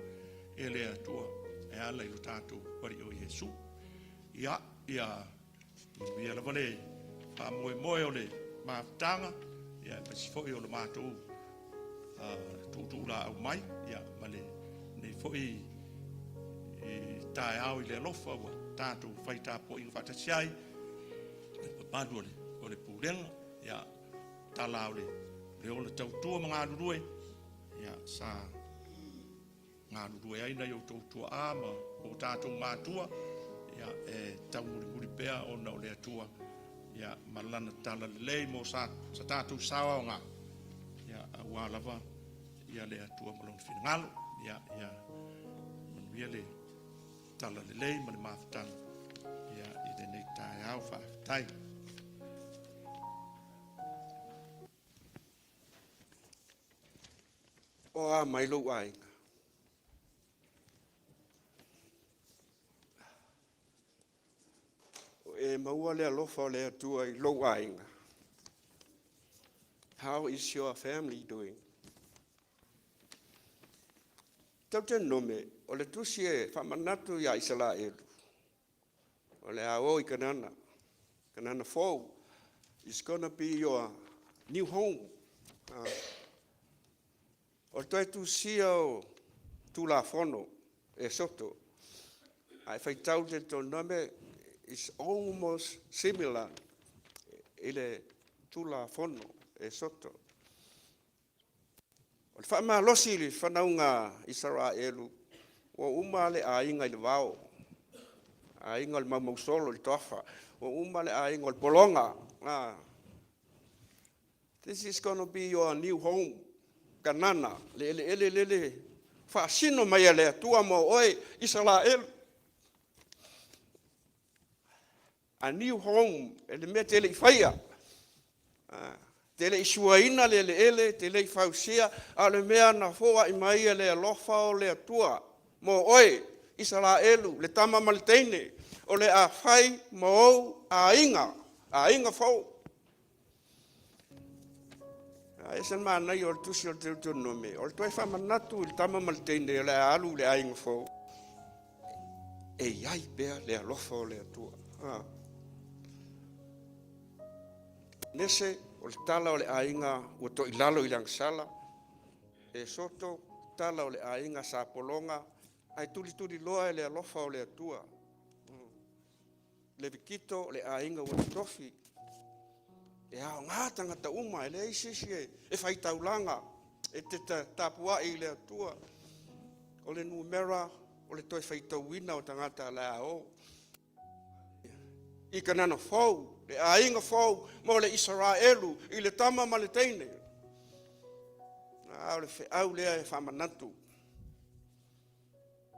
ele atua e ala i tatou pari o Yesu ia ia la vale pa moe ole ma tanga ia pa sifo o le matou tu la au mai ia male nei foi tāua i le alofa wa tatou fai tapo i fa tasiai pa o le pulenga ia tala o le ola tautua mga lulue ia sa ngā lulue aina i o tautua ama o tatou matua ia e tau muri pea o na o le atua ia malana tala lelei mo sa tatou sawa o ngā ia ua lava ia le atua malona finagalo ia manuia le tala lelei ma le mafutanga ia i lenei tāau faafetai o a mai lou aiga. O e maua le alofa o le atua i lou aiga. How is your family doing? Teuteronome, o le tusi e whamanatu ia Israelu. O le Aoao i kanana fōu. It's gonna be your new home. O toi tusia o tulafono e soto. Ai whaitau te Teuteronome is almost similar ile tulafono e soto. O le whaamalosi li fanau ngā Israelu o uma le ainga i le wao. Ainga le mamausolo li toafa. O uma le ainga le polonga. This is going to be your new home. Kanana, le whaasino mai le atua mo oe Israel. A new home, ele mea te le i whaia. Te le i suaina le te le i whausia, a le mea na foa i mai le alofa o le atua. Mo oe Israelu, le tama malteine, o le a whai mo a inga fau. E san mana i o le tusi o le Teuteronome. O le toi whamanatu i tama malteine o le alu le ainga fau. E iai bea le alofa o le atua. Nese o le tala o le ainga ua to i lalo i langsala. E soto tala o le ainga sa polonga. Ai tuli loa e le alofa o le atua. Le vikito o le ainga ua tofi. E ao ngā tangata uma, e le isisi e whaitaulanga, e te tāpua i le atua. O le numera, o le toi whaitauina o tangata le Aoao. I kanana fau, le ainga fau, mo le Israelu, i le tama ma le teine. O le fe'au lea e whamanatu.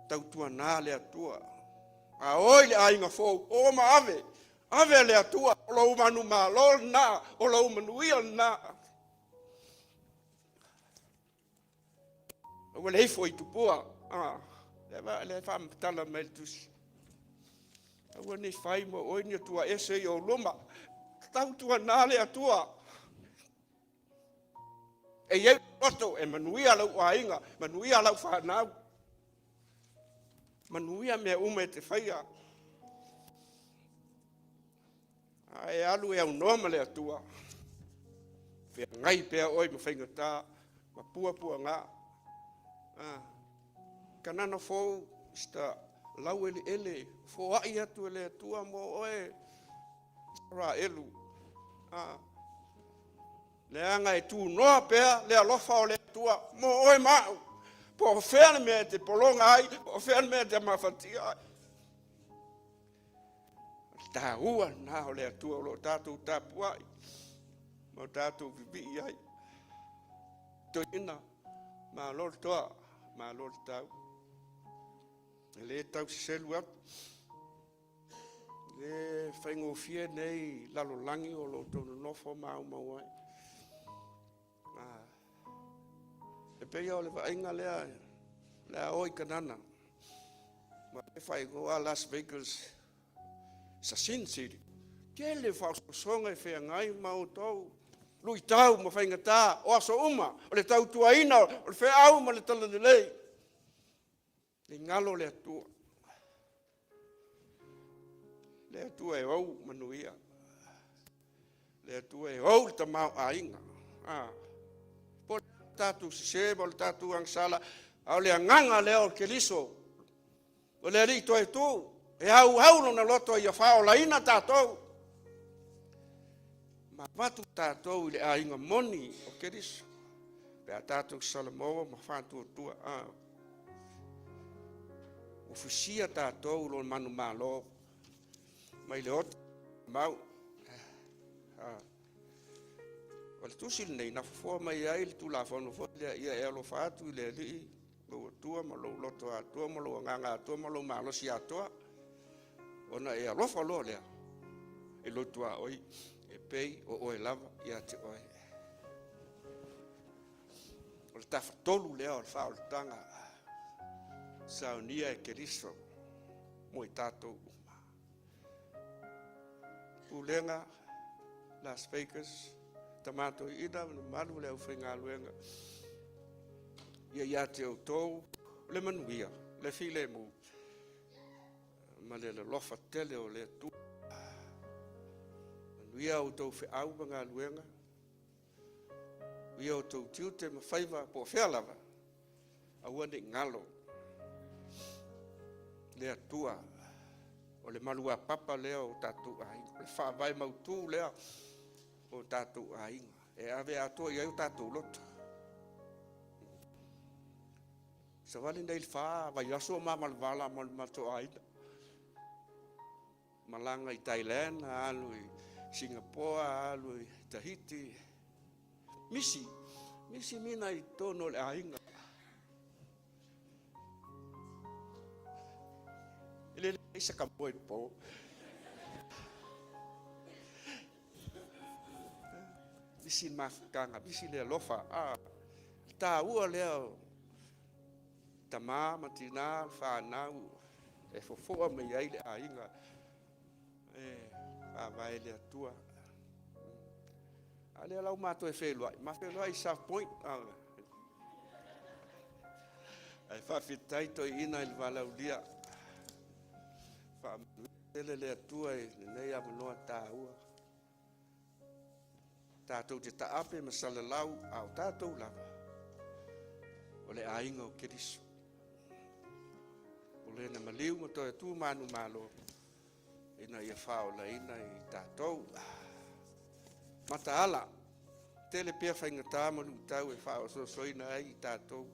Tautua nā le atua. A oi le ainga fau, o ma ave. Avea le atua, o lau manu malo na, o lau manuia na. O le heifo i tupua. Le whamatala me tusi. O nei whai mo oini atua ese i o luma. Tautua nā le atua. E iau loto, e manuia lau ainga, manuia lau fanau. Manuia mea ume te whaia. E alu e au noma le atua. Whea ngai pea oi ma whaingata, ma pua ngā. Kanana fōu, sta lau ele, fō ai atu le atua mo oe, ra elu. Le anga e tū noa pea, le alofa o le atua, mo oe mau. Po whea mea te polonga ai, po whea mea te mawhatia ai. Tāua nā o le atua o lo tātou tāpuai, mo tātou vivi ai. Toina, mā lor toa, mā lor tau. Le tau siselu atu. Le whaingofia nei lalolangi o lo tono nofo mau ai. E peia o le vainga lea oi kanana. Ma e whaigoa Las Vegas, sa Sin City. Ke le whaosonga e whengai mau tau. Lui tau ma whaingatā, o aso uma, o le tautua ina, o le fe'au ma le tala lenei. Le ngalo le atua. Le atua e au manuia. Le atua e au le tamau ainga. Po tatu siseba, o le tatu angsala, au le anganga leo o keliso. O le rito e tu, e au na loto ia whao la ina tatou. Ma watu tatou i le Aiga Moni o Kerisiano. Pea tatou Samoa ma whātua. Ofisia tatou lo manu malo. Mai le ota mau. O le tusi nei na fua mai ai le tula whanu fo le ia e alofa atu i le li. Lo atua ma lo loto atua ma lo nganga atua ma lo malo si atua. Ona e alofa lo lea. E loto a oi. E pei o oe lava ia te oe. O le tafa tolu lea o le wha o le tanga. Sauniga e Kerisiano. Mo i tatou uma. Pulega Las Vegas. Tamato i ina malu leo whinga luenga. Ia te autu le manuia. Le filemu. Ma le lofa tele o le tu. Ia o tau fe'au ma ngā luenga. Ia o tau tiute ma whaiva po whealava. Aua ne ngalo. Le atua. O le malua papa lea o tatou ainga. Le whaavai mautu lea o tatou ainga. E avea atua ia o tatou loto. Sa wale nei wha, vai aso ma malvala ma matua ainga. Malanga i Thailand, alu i Singapore, alu i Tahiti. Misi mina i tono le ainga. Ele isa ka boy po. Misi mafkanga, misi le alofa. Tāua leo. Tama matina fanau. E fofoa me ai le ainga. Vai le atua. Ale lau mato e whelua. Ma whelua i South Point. Ai whawhitai toi ina il vala'au lia. Whaamele le atua e lenei amanoa tāua. Tatou te taape ma salalau au tatou lava. O le ainga o Kerisiano. O le na maliu ma toi tu manu malo. Ina ia whao la ina i tatou. Mataala. Tele pia whaingatā manu tau e whao so ina ai i tatou.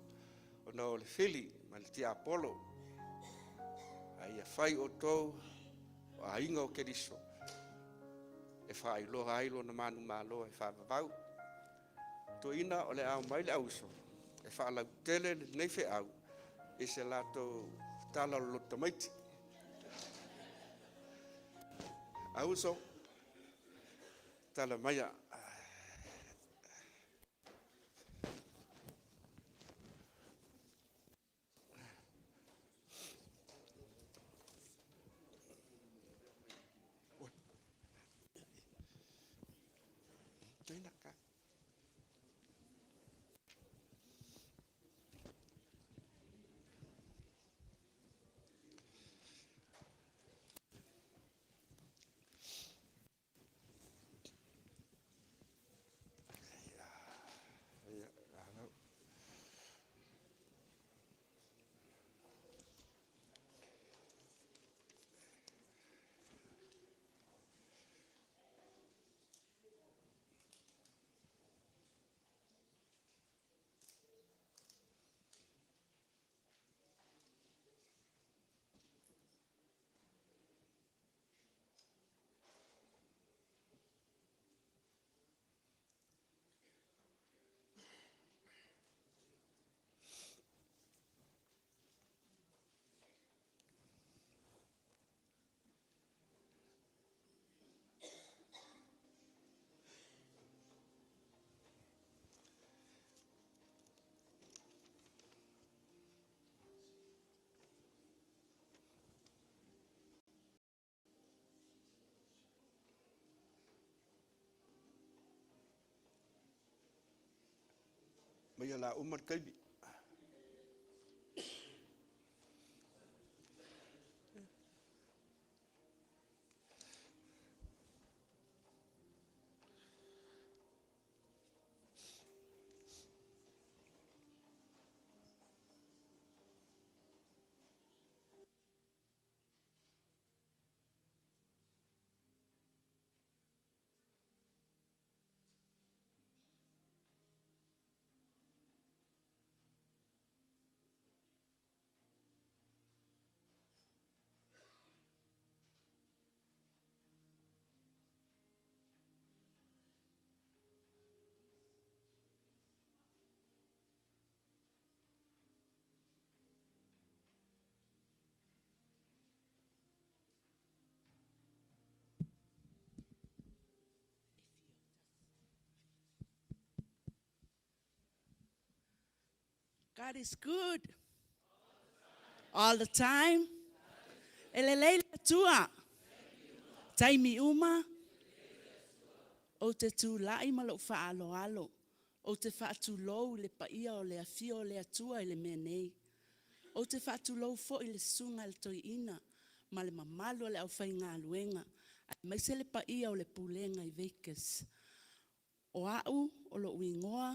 O na o le fili, ma le tia Apollo. Ai ia whai o tou, o ainga o Kerisiano. E whai loha ailo na manu malo e whaavavau. To ina o le au mai le auso. E whaalau tele nei fe'au. E se lato tala o loto maiti. AU tala maya. Mai la umar kaibi. God is good. All the time. Elelei tua. Taimi uma. O te tūlai ma lau whaaloalo. O te whaatulou le paia o le afio o le atua i le mea nei. O te whaatulou fo i le sunga le toi ina. Ma le mamalu o le au whai ngā luenga. Mai se le paia o le Pulega Las Vegas. O au o lo uingoa.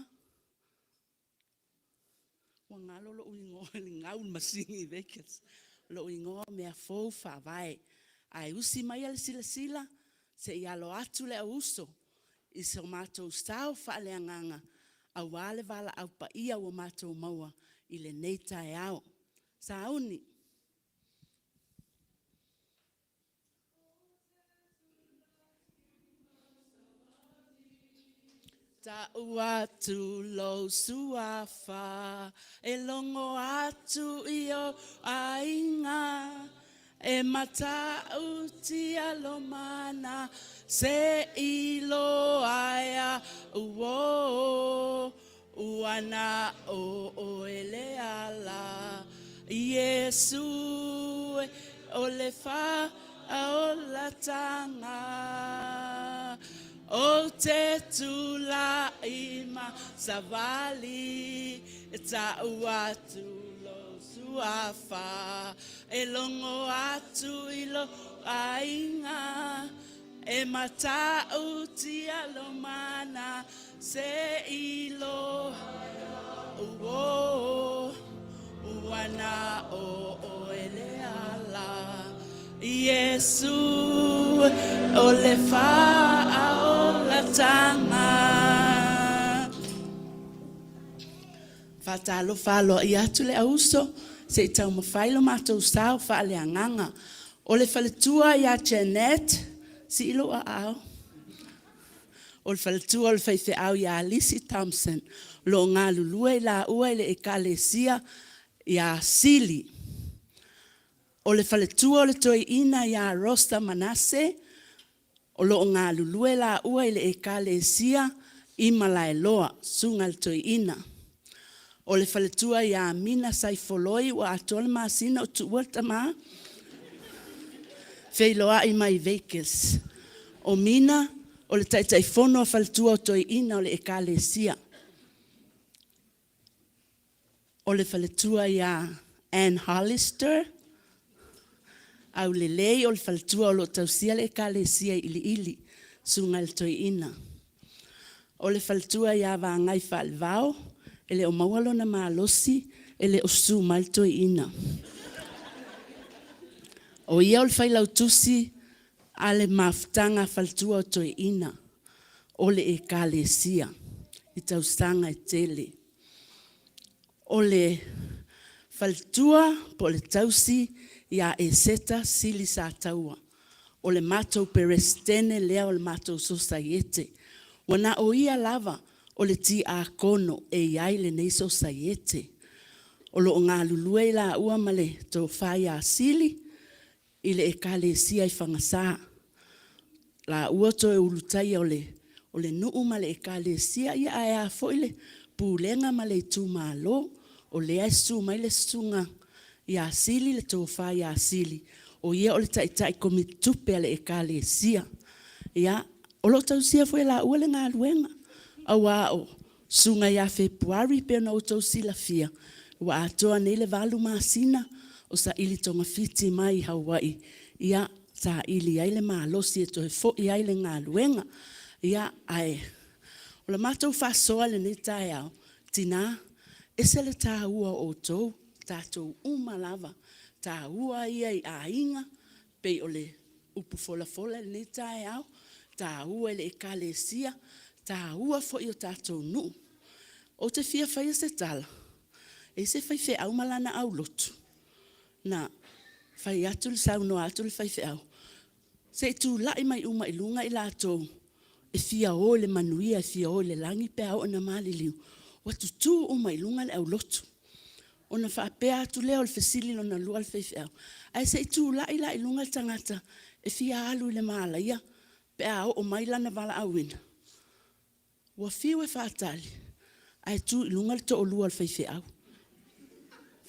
Wa ngalo lo uingoa le ngau masingi Vegas. Lo uingoa mea fou whawai. Ai usi mai ale sila sila. Se i alo atu le AU USO. I se o mātou stau whaale anganga. A wale vala'au pa ia o mātou maua. I lenei tāua. Sauni. Taua tu lo suafa, e longo atu io ainga, e matata'u tia lomana, se ilo aia uo, uana o ele ala, Yesu o le fa'au la tanga. O te tula ima savali, taua tu lo suafa, e longo atu ilo ainga, e matata'u tia lomana, se ilo uo, uana o ele ala, Yesu o le fa'au la tanga. Fatalo falo i atu le AU USO, se i tau mawhailo mātou stau whaale anganga. O le faletua i a Janet, si ilo Aoao. O le faletua o le fe'au i a Lisi Thompson, lo ngā lulua i la ua i le ekalesia i a Sili. O le faletua o le toi ina i a Rosta Manase, o lo ngā lulue la ua i le ekalesia i Malaeloa, sunga le toi ina. O le faletua i a Mina Saifoloi wa atole masina o tuua tama. Feiloa i mai Vegas. O Mina, o le taitaifono o faletua o toi ina o le ekalesia. O le faletua i a Ann Hollister, au lenei o le faletua o lo tausia le ekalesia ili sunga le toi ina. O le faletua i a vangai whaalvao, ele o maualo na malosi, ele o su mai le toi ina. O ia o le whailautusi a le mafutanga faletua o toi ina, o le ekalesia, i tausanga e tele. O le faletua po le tausi, ia e seta sili sa taua. O le matou perestene lea o le matou societe. Wana o ia lava o le ti a kono e iai lenei societe. O lo ngā lulue la ua male to whai a sili i le ekalesia i whangasā. La ua to e ulutai o le nuu male ekalesia ia a ea fo i le pulenga male tumalo o le aisu mai le sunga ia sili le tofa ia sili o ia o le tai komitupe ale ekalesia ia o lo tausia foi la ua le ngā luenga Aoao sunga ia Februari pe na outou silafia. Ua atoa nei le valu masina o sa ili tonga fiti mai Hawaii. Ia sa ili ai le malosi e toe fo'i ai le ngaluenga. Ia ai. O la mātou whasoa le nei tae au. Tina, ese le tāua outou, tatou umalava. Tāua ia I ainga, pei o le upu fola fola le nei tae au. Tāua le ekalesia, tāua fo'i o tatou nu. O te fia whaia se tala. E se whai fe'au malana au lotu. Na, whai atu le sauno atu le whai fe'au. Se tu lai mai uma ilunga I lātou. E fia o le manuia, e fia o le langi pe au na mali liu. Watu tu uma ilunga le au lotu. Ona whaapea atu leo le fesili lona lua le whai fe'au. Ai se tu lai la ilunga le tangata. E fia alu le maala ia. Pe au o mailana vala'au ina. Wa fiu e whaatali. Ai tu ilunga le to o lua le whai fe'au.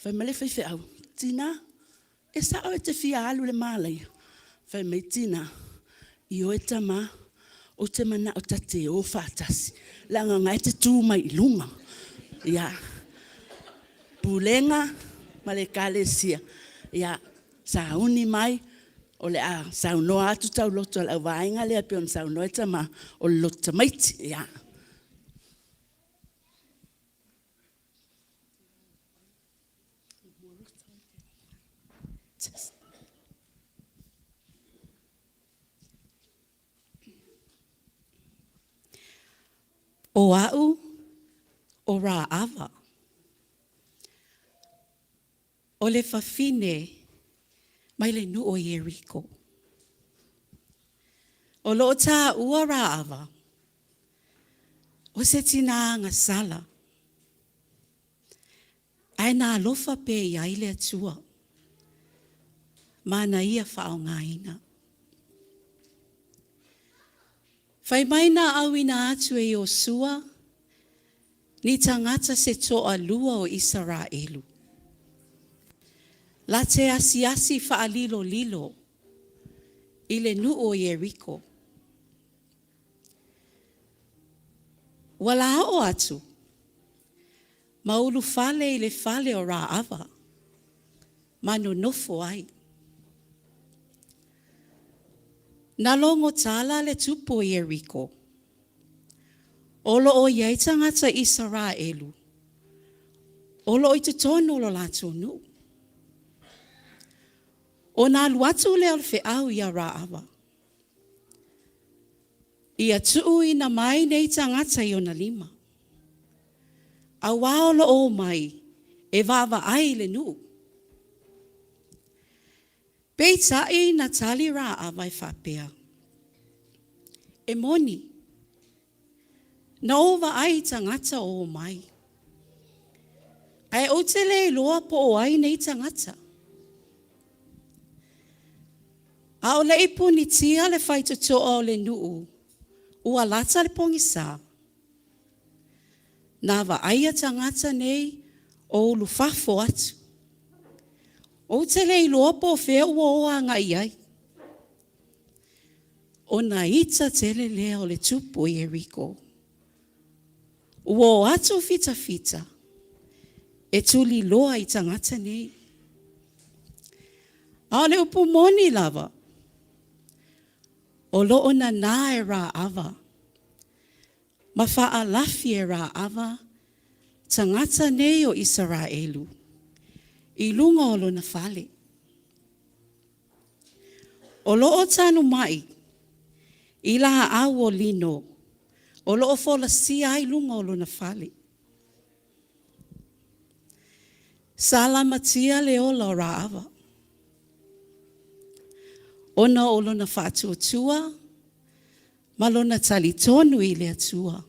Whai male whai fe'au. Tina, e sao e te fia alu le maala ia. Whai mai tina, I o e tama, o te mana o tate o whaatasi. Langa ngai te tū mai ilunga. Ia. Pulega, male Kerisiano. Ia. Sauni mai, o le a saunoa atu tau loto al vainga le apion saunoa e tama, o loto maiti. Ia. Oa'u o ra'ava. O le fafine mai le nu o Yeriko. O lo tāua ra'ava. O se tina ngā sala. Ai nā alofa pe I ai le atua. Mana ia whao ngaina. Whai mai nā awina atu e Iosua, ni tangata se toa lua o Israelu. La te asiasi whaalilo lilo, I le nu o Yeriko. Wala o atu, maulu fale I le fale o ra'ava, manu nofo ai. Nalongo tala le tupo Yeriko. Olo o iai tangata Israelu. Olo o I te tono lo lato nu. O nā luatu leo le fe'au ia ra'ava. Ia tuu ina mai nei tangata I ona lima. A wao lo o mai e vava ai le nu. Peitai na tali ra'ava I whapea. E moni. Na ova ai tangata o mai. Ai o te le loa po o ai nei tangata. A o le ipuni tia le whaitoto o le nuu. Ua lata le pongisa. Nā wa aia tangata nei o lufafo atu. O te lei loa po whea ua oa ngai ai. O na ita tele lea o le tupu Yeriko. Ua o atu fita fita. E tuli loa I tangata nei. A le upu moni lava. O lo ona nā e ra'ava. Ma fa'alafi e ra'ava. Tangata nei o Israelu. I lunga o lona fale. O loo tanu mai, I laha au o lino, o loo fola si ai lunga o lona fale. Salamatia le ola o ra'ava. Ona o lona whātuatua, ma lona talitonu I le atua.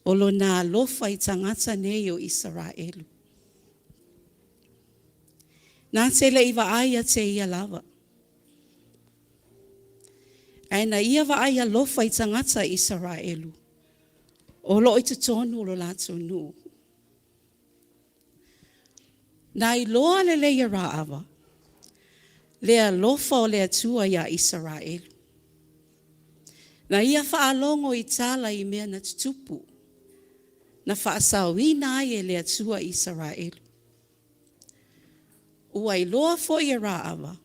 O lona alofa I tangata nei o Israelu. Nā te le iwa aia te ia lava. Aina ia wa aia lofa I tangata Israelu. O lo I te tonu o lo lato nu. Nā I loa le leia ra'ava. Lea lofa o le atua ia Israelu. Nā ia whaalongo I tala I mea na tutupu. na whaasauina ai e le atua Israel. Ua iloa fo i raawa.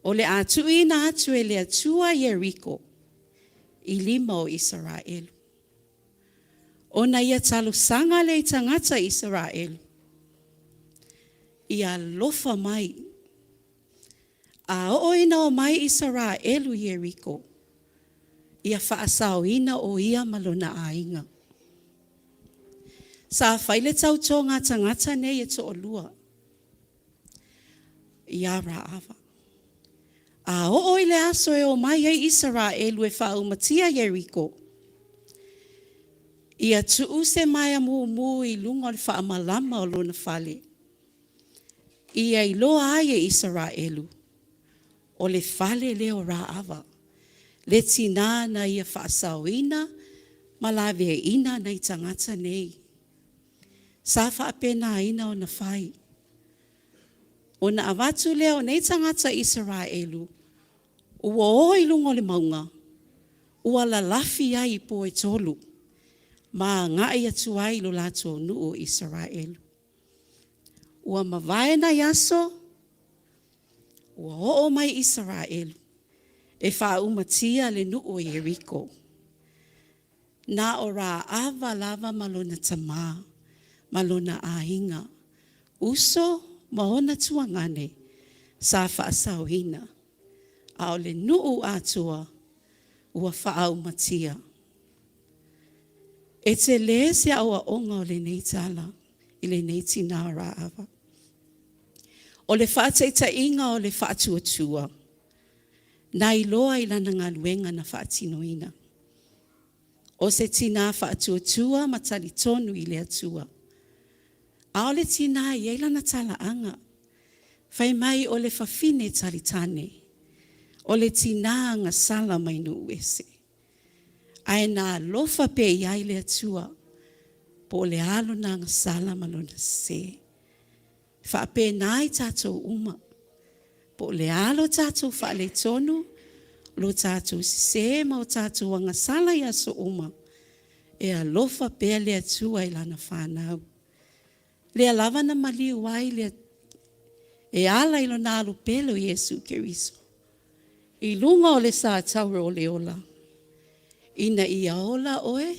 O le atuina atu e le atua Yeriko i 5 o Israel. Ona ia talusanga le tangata Israel. Ia lofa mai. A oina o mai Israelu Yeriko. Ia whaasauina o ia malona ainga. Sa whaile tautonga tangata nei e to olua. Ia raawa. A oile aso e o mai e Israelu e whaumatia Yeriko. Ia tuuse mai a mu i lunga o le whaamalama o lona fale. Ia i loa ai e Israelu. O le fale leo raawa. Le tina na ia whaasauina, ma la aveaina na i tangata nei. Sa whaapena ina o na whai. O na awatu leo nei tangata Israelu. Ua o i lunga o le maunga. Ua la lafi ai po e tolu. Ma ngai atu ai lo lato nu o Israelu. Ua mawai na yaso. Ua o mai Israelu. E whaumatia le nu o Yeriko. Na ora ava lava malona tama. Malona ainga. Uso maona tuangane. Sa whaasauina. A le nuu atua. Ua whaumatia. E te le se aua onga o le nei tala. I le nei tina raava. O le whaataita inga o le whaatuatua. Na iloa i lana ngā luenga na whaatinoina. O se tina whaatuatua matali tonu i le atua. A o le tina i eilana tala anga. Whai mai o le whawhine talitane. O le tina nga sala mai nu ese. Ai nā lofa pe iai le atua. Po le alo na nga sala malona se. Whaape nai tātou uma. Po le alo tātou whaale tonu. Lo tātou se mau tātou anga sala ia so uma. E a lofa pe le atua i lana fanau. Le alava na mali wai le e ala ilo na alu pelo Yesu Kerisiano. I lunga o le sa taura o le ola. Ina ia ola oe,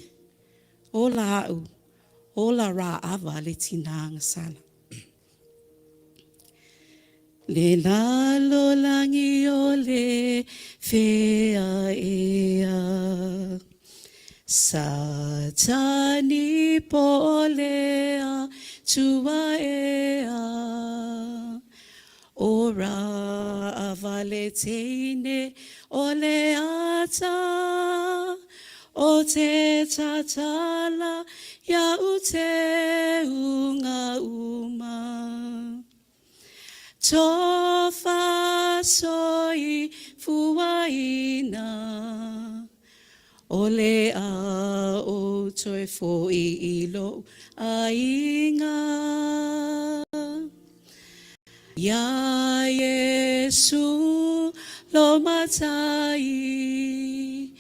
ola au, ola ra ava le tinanga sala. Le lalo langi o le fea ea, satani polea tua ea. Ora avale teine o le ata, o te tatala ya ute unga uma. Tofa soi fuaina, o le a o toi fo I ilo ainga. Ya Yesu lo matai,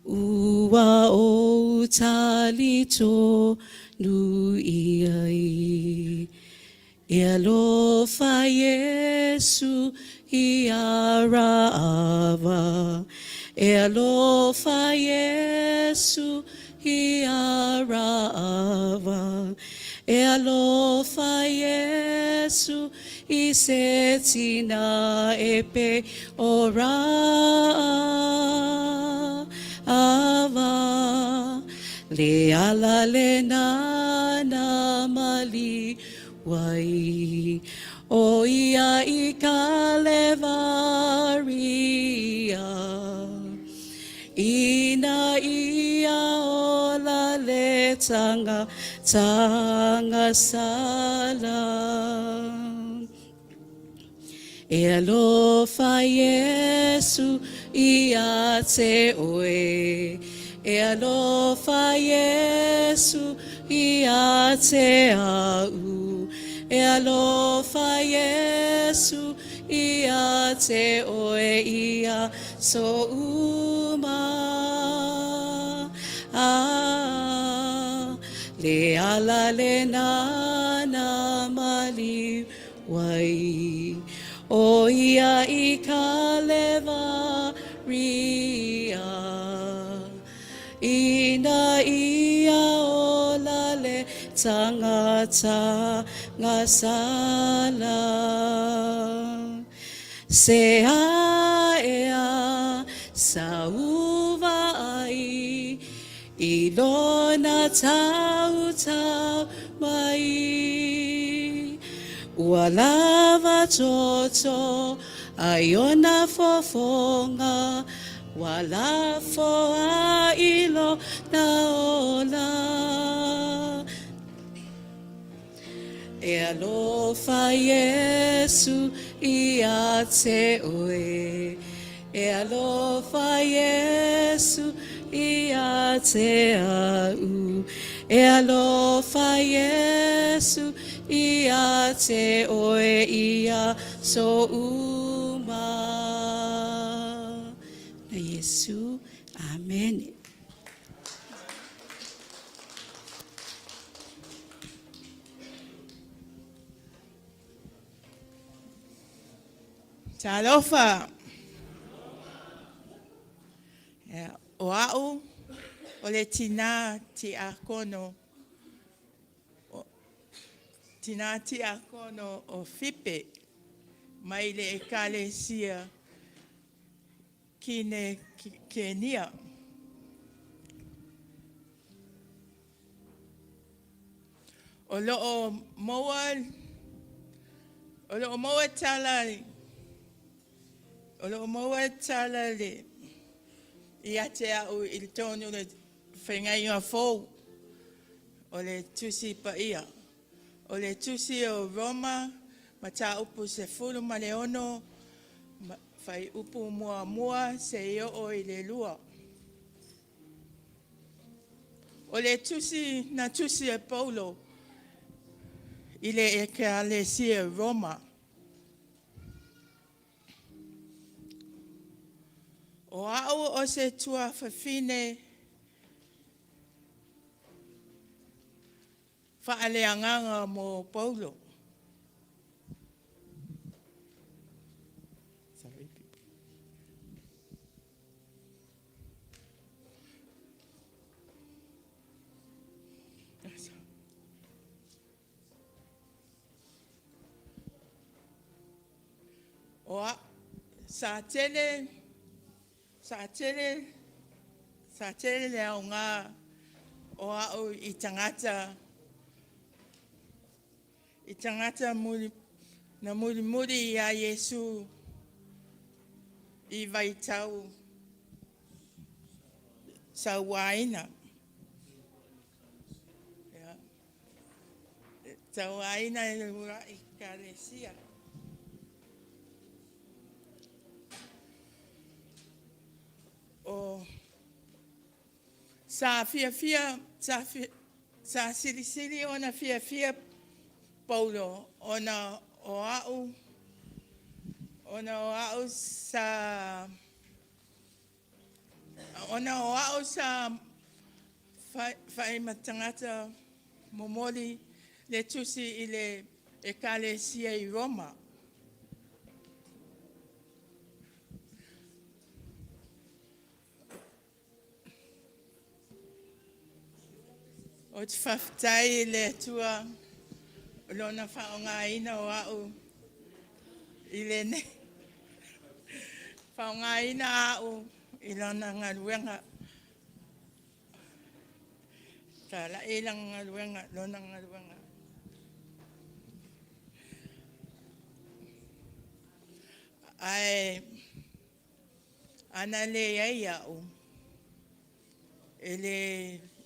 ua o talito nu iai. E alofa Yesu I arava, e alofa Yesu I arava, e alofa Yesu I setina epe ora ava, le ala le nana mali wai, o ia I kalevaria, ina ia ola le tanga sala. E alofa Yesu ia te oe, e alofa Yesu ia te au, e alofa Yesu ia te oe ia so uma. le ala le nana mali wai o ia I ka lewa ria ina ia o la le tangata ngasala se ea sauva ai I lona tau mai ua lava toto aiona fofonga wala foa ilo na ola e alofa Yesu ia te oe e alofa Yesu ia te au e alofa Yesu ia te oe ia so uma na Yesu amen. Alofa. Oa'u o le tina ti akono tina ti akono o fipe mai le ekalesia kine Kenia. O lo'o moa tala le ia te au I tonu le whengai ngā fōu o le tusi pa ia. O le tusi o Roma, ma tā upu se fulu ma le ono, whai upu mua se io o I le lua. O le tusi, na tusi e Paulo, I le ekalesia Roma. O au o se tua whawhine whaaleanganga mo Paulo. O sa tele le au ngā o au I tangata na muri a Yesu I vaitau sa waina. Sa waina e ura I Kerisiano. O sa sirisiri ona fia Paulo ona Aoao sa fai matangata momoli le tusi I le ekalesia I Roma. O te whaftai le tua lona whaongaina o au I lenei. Whaongaina au I lona ngaruenga. Tā la ilang ngaruenga, lona ngaruenga. Ai, ana le iai au.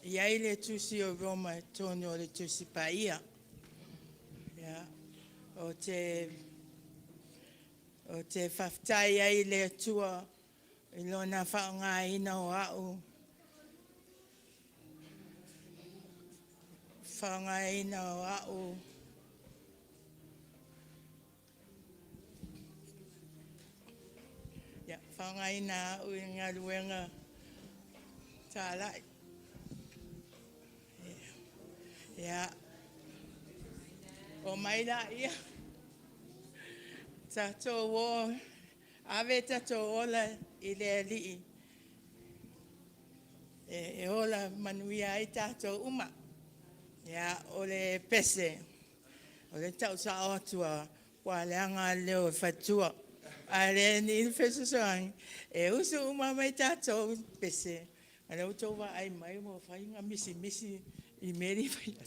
Iai le tusi o Roma tonu o le tusi pa ia. O te whaftai ai le tua I lona whaongaina o au. Whaongaina o au. Whaongaina au I ngā ruenga tā lai. Ia. O mai la ia. Tatou o. Ave tatou ola I le ali'i. E ola manuia ai tatou uma. Ia o le pese. O le tau sa Atua. Wa le anga leo fatua. A le ni fesusoang. E usu uma mai tatou pese. A le utou wa ai mai mo whainga misi I meri whainga.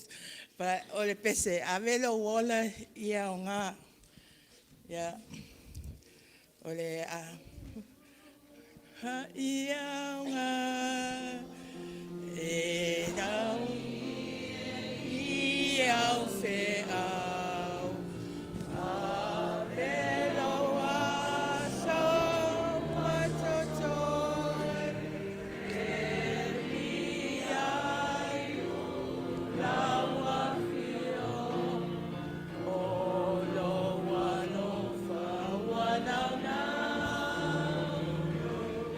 Pa o le pese. A velo wola ia o ngā. Ia. O le a. Ha ia o ngā. E nau. Ia o fe'au. A velo a so matotoi. E ia iu laua fio. O loa nofa wanau nau.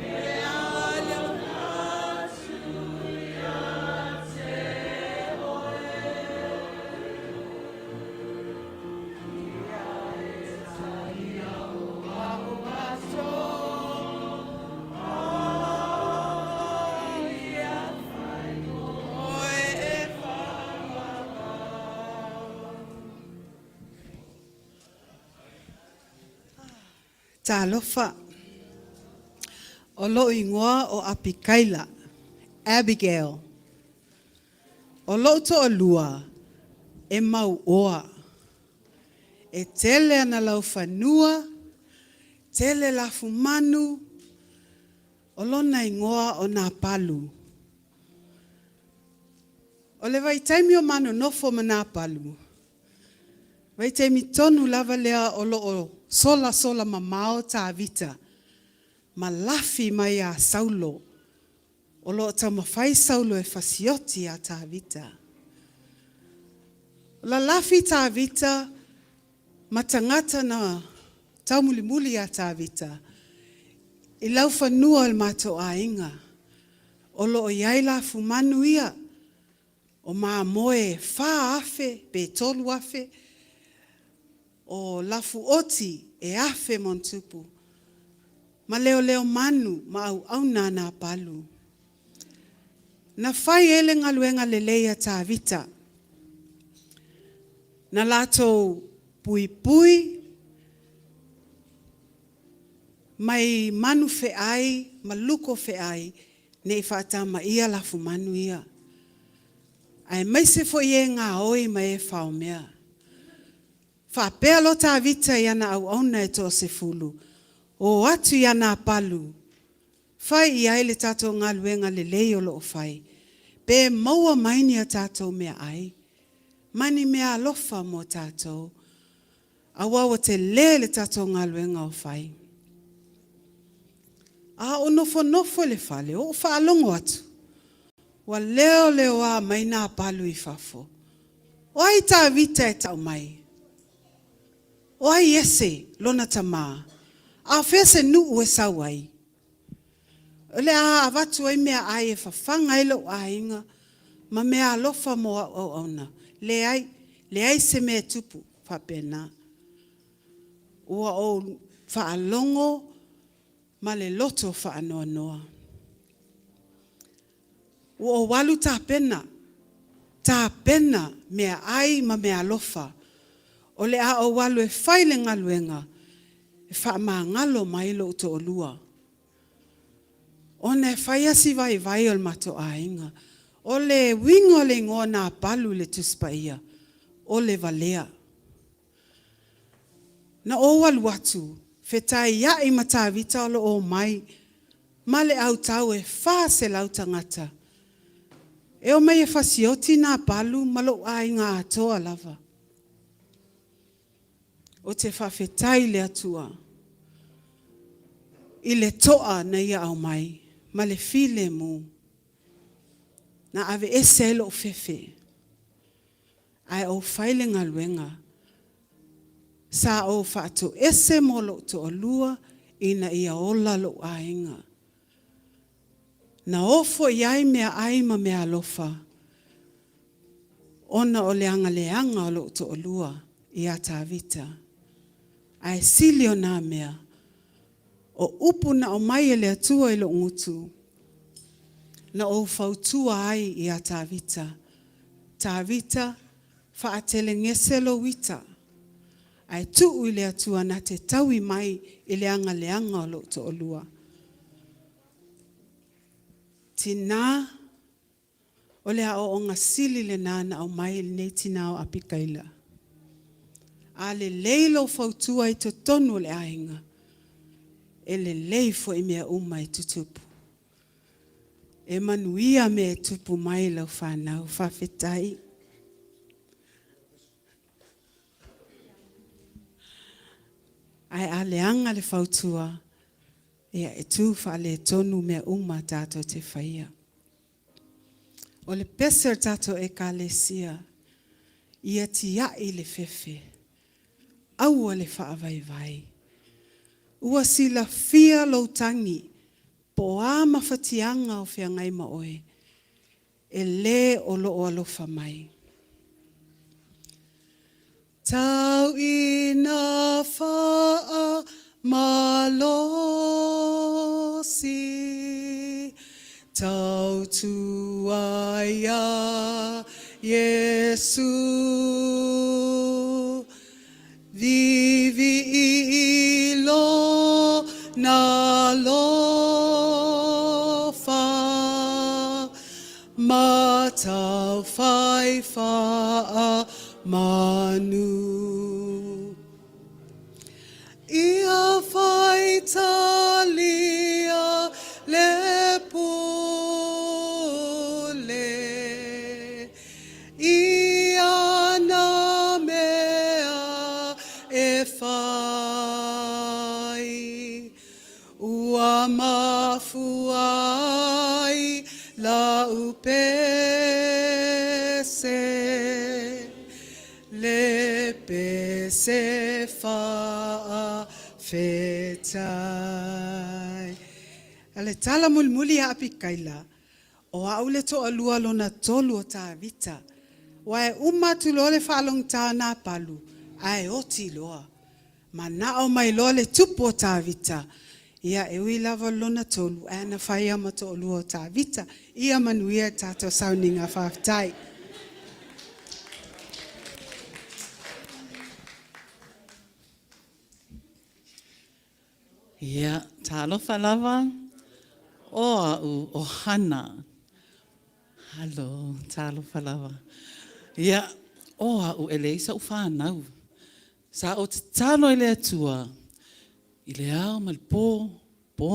E alofa suia te oe. Tā alofa. O lo ingoa o Apikaila, Abigail. O lo to alua, e mau oa. E tele ana lau fanua, tele la fumanu, o lona ingoa o nā palu. O le vai taimi o mano nofo ma nā palu. Vai taimi tonu lava lea o lo o sola mamao tā vita. Ma lafi mai a saulo. O lo ta mawhai saulo e fasioti a tā vita. O la lafi tā vita, ma tangata na taumulimuli a tā vita. I lau whanua il mato a inga. O lo o iaila fumanu ia. O maa moe wha afe, pe tolu afe. O lafu oti e afe montupu. Ma leo manu ma au nana palu. Na whai ele ngaluenga leleia tā vita. Na lato pui, mai manu fe'ai, maluko fe'ai, nei whaatama ia lafu manu ia. Ai mai se fo ie ngā oi mai e whao mea. Whapea lo tā vita i ana au auna e tō se fulu. O atu i ana palu. Whai i aile tātou ngā luenga le leo lo o whai. Pe maua maini a tātou mea ai. Mani mea alofa mo tātou. Awawa te le tātou ngā luenga o whai. A o nofo le fale, o whaalongo atu. Wa leo a mai nā palu i whafo. O ai tā vita e tau mai. O ai ese, lona tamā. A whese nuu e sawai. O le a avatu ai mea ai e whawhanga ilo a inga. Ma mea alofa mo au auna. Le ai se mea tupu, whapena. Ua o whaalongo, ma le loto whaanoa noa. Ua o walu tā pena mea ai ma mea alofa. O le a o walu e whaile ngaluenga, e wha maa ngalo mai lo uto o lua. O ne whaiasi vai o le mato a inga. O le wingo le ngoa nā palu le tuspa ia. O le valea. Na o walu atu, whetai ia i mata vita o o mai, ma le au tau e wha se lau tangata. E o mai e whasioti nā palu, ma lo a inga atoa lava. O te whawhetai le atua. I le toa na ia au mai, ma le filemu. Na ave ese lo fefe. Ai o whaile ngaluenga. Sa o whaato ese mo lo to o lua, ina ia ola lo a inga. Na ofo iai mea ai ma mea alofa. ona o leanga o lo to olua I a tāwita. Ai sili o nā mea. O upu na o mai le atua I lo ngutu. Na o fautua ai I a tāwita. Tāwita fa'atele ngeselo wita. Ai tuu I le atua na te taui mai I leanga o lo to olua. Tina o le o onga sili le nana o mai nei tina o apikaila. A le leilo fautua I to tonu le ainga. E le leifo I mea uma I tutupu. E manuia me tupu mai lau fanau whawhetai. Ai a leanga le fautua. E tu whale tonu mea uma tato te whaia. O le peser tato e ka le sia. Ia tia I le fefe. Aua le whaavai. Ua sila fia lo tangi. Po a mawhatianga o whiangai maoe. E le o lo alofa mai. Tau ina fa'a malosi. Tautua ya Yesu. Vivi ilo na lofa. Matau fai fa'a manu. Ia fai talia le pule. Ia na mea e fai. Ua mafuai la upese. Le pese fa'afetai. Ale tala mulmuli a apikaila. O aule to alua lona tolu o tāwita. Wae umatu lole whalong tāna palu. Ai oti loa. Ma nao mai lole tupu o tāwita. Ia ewi lava lona tolu. Ana whaia ma to alua o tāwita. Ia manuia tato sauniga whaftai. Ia, tā alofa lava, Aoao o hana. Halo, tā alofa lava. Ia, Aoao e le isa u fanau. Sa o te talo I le atua, I le au ma le pō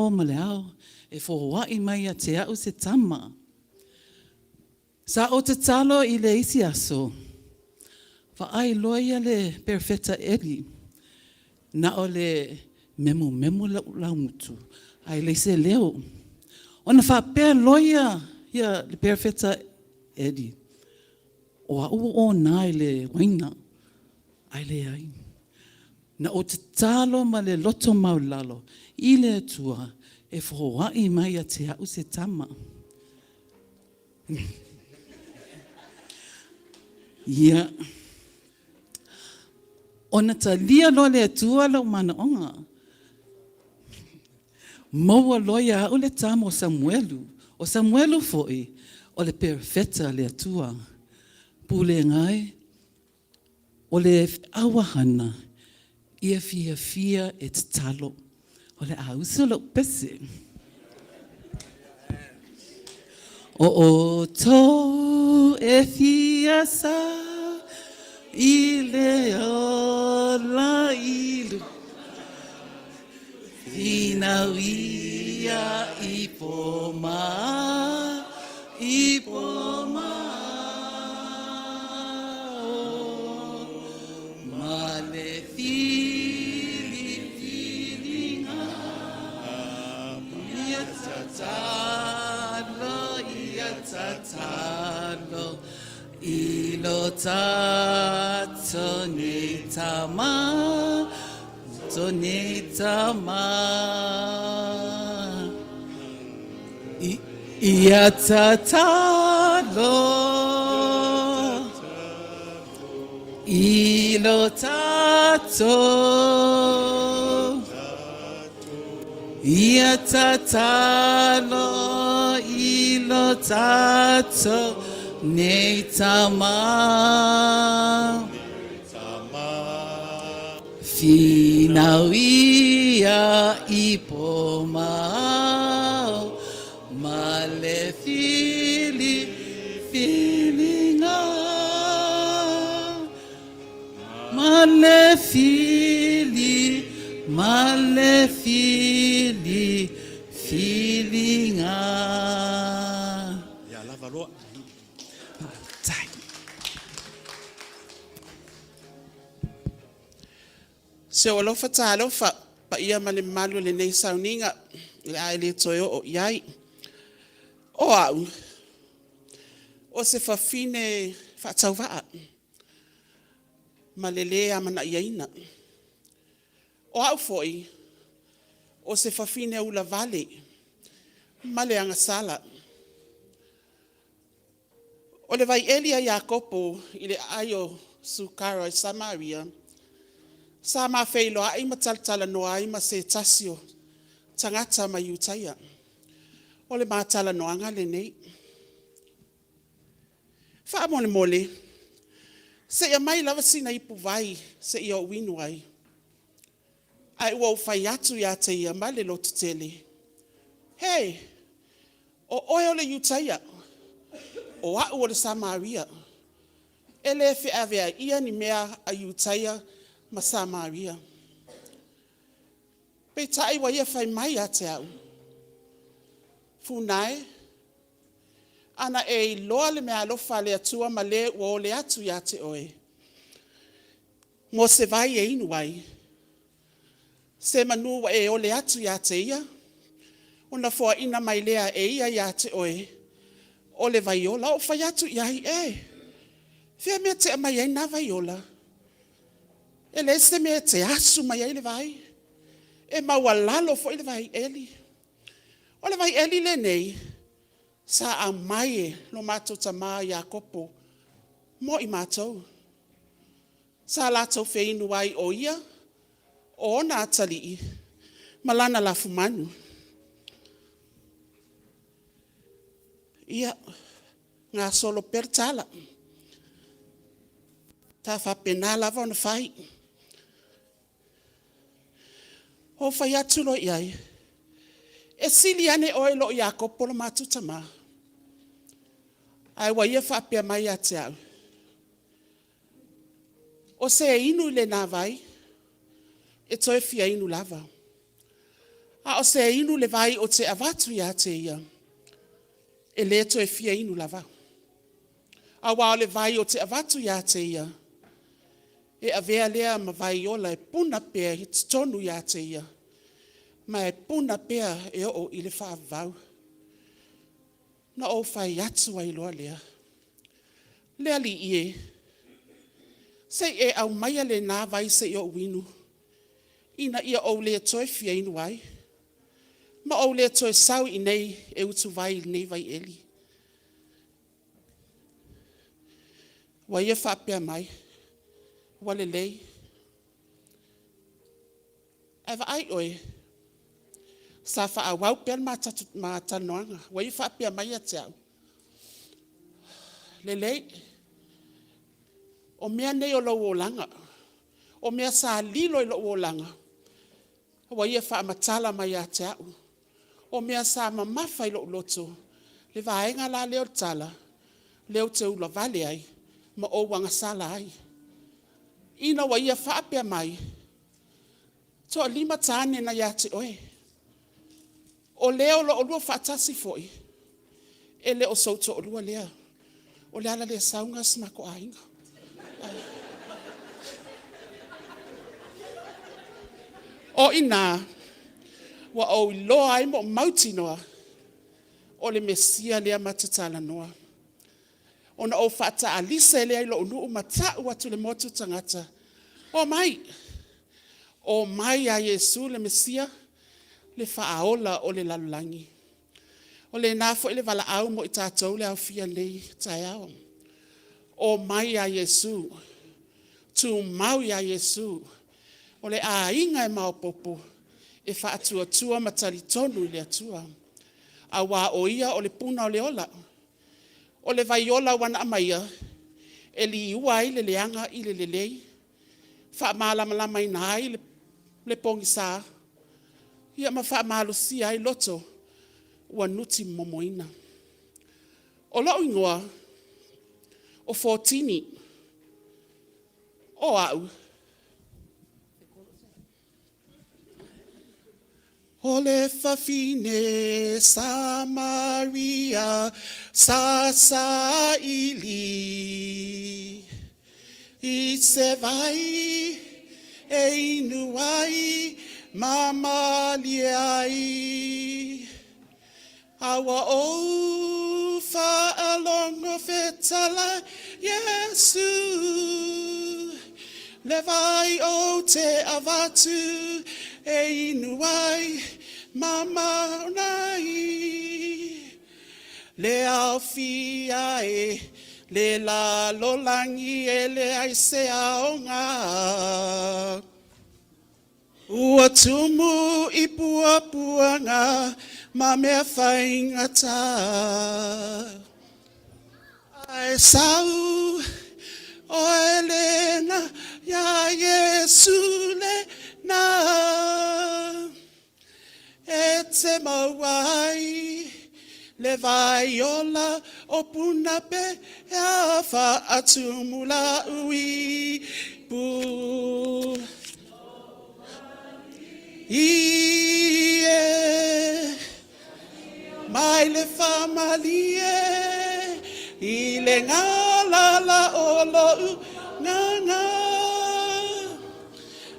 ma le au, e whowai mai a te au se tama. Sa o te talo I le isi aso, whaai loia le perfeta eri, na o le memo lau mutu. Ai le se leo. Ona whapea loia ia le perfeta edi. O au o nai le waina. Ai le ai. Na o te talo ma le loto maulalo. I le atua e whoai mai a te au se tama. Ia. Ona ta lia lo le atua lau mana onga. Maua loia o le tamo Samuelu. O Samuelu foi o le perfeta le atua. Pule ngai o le awahana ia fia e te talo. O le AU USO lo pese. O tō e fia sa I le ola ilu. Ina wia I poma ma le filinga ia tatalo ilo tato ni tama ia tatalo ilo tatou, ia tatalo, ilo tatou, nei tamau, finau ia ipomau, male filinga, male filinga. Ya lava loa. Tai. Se o alofa ta alofa pa ia male malu lenei sauniga le ai le toe o iai. O au. O se fafine whaatauwaa. Ma le amana iaina. O au foi. O se fafine ula vale. Ma le angasala. O le vai Elia Iakopo i le aio sukara i Samaria. Sa ma feilo ai mataltala no ai ma se tasio. Tangata ma yutaia. O le matala no anga lenei. Fa mole mole. Se ia mai lava sina ipu vai se ia winu ai. Ai ua fai atu ia te ia male loto tele. Hey, o oe o le yutaia. O au o le Samaria. Ele fe avea ia ni mea a yutaia ma Samaria. Pe tai wa ia fai mai a te au. Funai. Ana e loa le mea alofa le atua ma le ua o le atu ia te oe. Ngo se vai e inu ai. Se manu wa e o le atu ia te ia. Una foa ina mai lea e ia te oe. O le vaiola o fai atu iai e. Fia mea te mai ai na vaiola. E le se mea te asu mai ai le vai. E maua lalo fo i le vai eli. O le vai eli lenei. Sa a mai e lo matou tamaa Iakopo. Mo i matou. Sa latou fe inu ai o ia. O ona atalii. Malana la fumanu. Ia, ngā solo pertala. Ta whapena lava ona whai. Ho whai atu lo iai. E sili ane oe lo Iakopo lo matou tamaa. Ai wa ia whapea mai a te au. O se e inu le nā vai. E toi fia inu lava. A o se e inu le vai o te avatu ia te ia. E le to e fia inu lava. A wao le vai o te avatu ia te ia. E avea lea ma vai ola e puna pea hit tonu ia te ia. Ma e puna pea e o i le whaavau. Na o whai atu ai loa lea. Lea li ie. Se e au maia le nā vai se i o winu. Ina ia o le toi fia inu ai. Ma o le toi sau i nei e utu vai nei vai eli. Wa ia whapea mai. Wa le lei. Eva ai oe. Sa whaawau pēr ma tanoanga. Wa ia whapea mai a te au. Le lei. O mea nei o lau o langa. O mea sa lilo i lau o langa. Wa ia whaamatala mai a te au. O mea sa mamafa i lau loto. Le vaenga la leo tala. Leo te ula vale ai. Ma o wanga sala ai. Ina wa ia whaapea mai. Toa lima tāne na ia te oe. O leo lo olua whaatasi foi. E le o sauto olua lea. O le ala lea saunga smako ainga. O ina, wa o loa ai mo mauti noa, o le mesia lea matatala noa. Ona o whata alisa lea ilo unu matata'u atu le motu tangata. O mai a Yesu le mesia, le fa'aola o le lalulangi. O le nafo ile vala'au mo i tatou le au fia nei tai au. O mai a Yesu, tumau ia Iesu. O le ainga e maopopo e whaatuatua matalitonu i le atua. A wā o ia o le puna o le ola. O le vaiola wana amaia e li ua ai le leanga i le lenei. Whaamalamalama i nā ai le pongisā. Ia ma whaamalusia ai loto ua nuti momoina. O lau ingoa o 14 o au. O le fafine Samaria sa ili I se vai e inuai mamaliai Aoao fa'alongo fetala Yesu le vai o te avatu e inuai mama nai le afia e le la lolangi e le aise aonga ua tumu I puapuanga ma mea whaingata ai sau o Elena ya Yesu le na e te mauai le vaiola o puna pe e a whaatumula ui pu ie mai le whamalie I le ngalala o lo nganga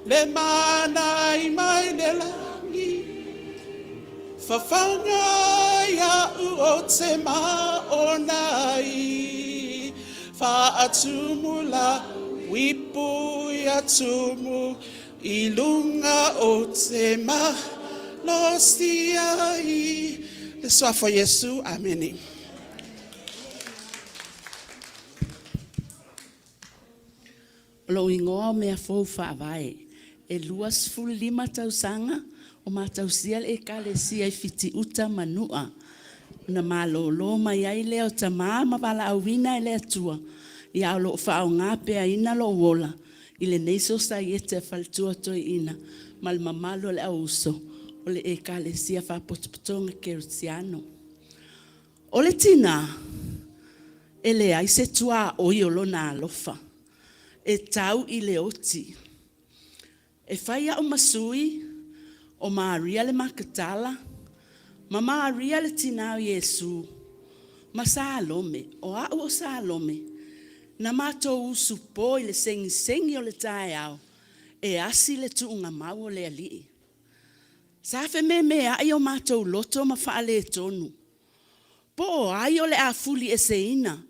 le manai mai le langi Fafanga ia o te maonai Fa'atumula wipu ia tumu I lunga o te malosiai Le soa for Yesu, amen. Lo ingoa mea fou whaavae. E luas fulima tausanga o matausia le ekalesia I fiti uta manua. Na malolo mai ai leo tamā ma vala'au wina I le atua. Ia o lo whao ngāpea ina lo wola. I le neiso Fa'aetete Saifoloi ina. Mal mamalo le AU USO o le ekalesia whapotopotonga Kerisiano. O le tina, e le aise tua o I o lona alofa. E tau I le oti. E whaia o masui, o Maria le makatala, ma Maria le tinau Yesu, ma Salome, o au o Salome, na matou usupo I le sengi o le tāau, e asi le tuunga mau o le alii. Safe me ai o matou loto ma fale tonu. Po ai o le afuli e seina,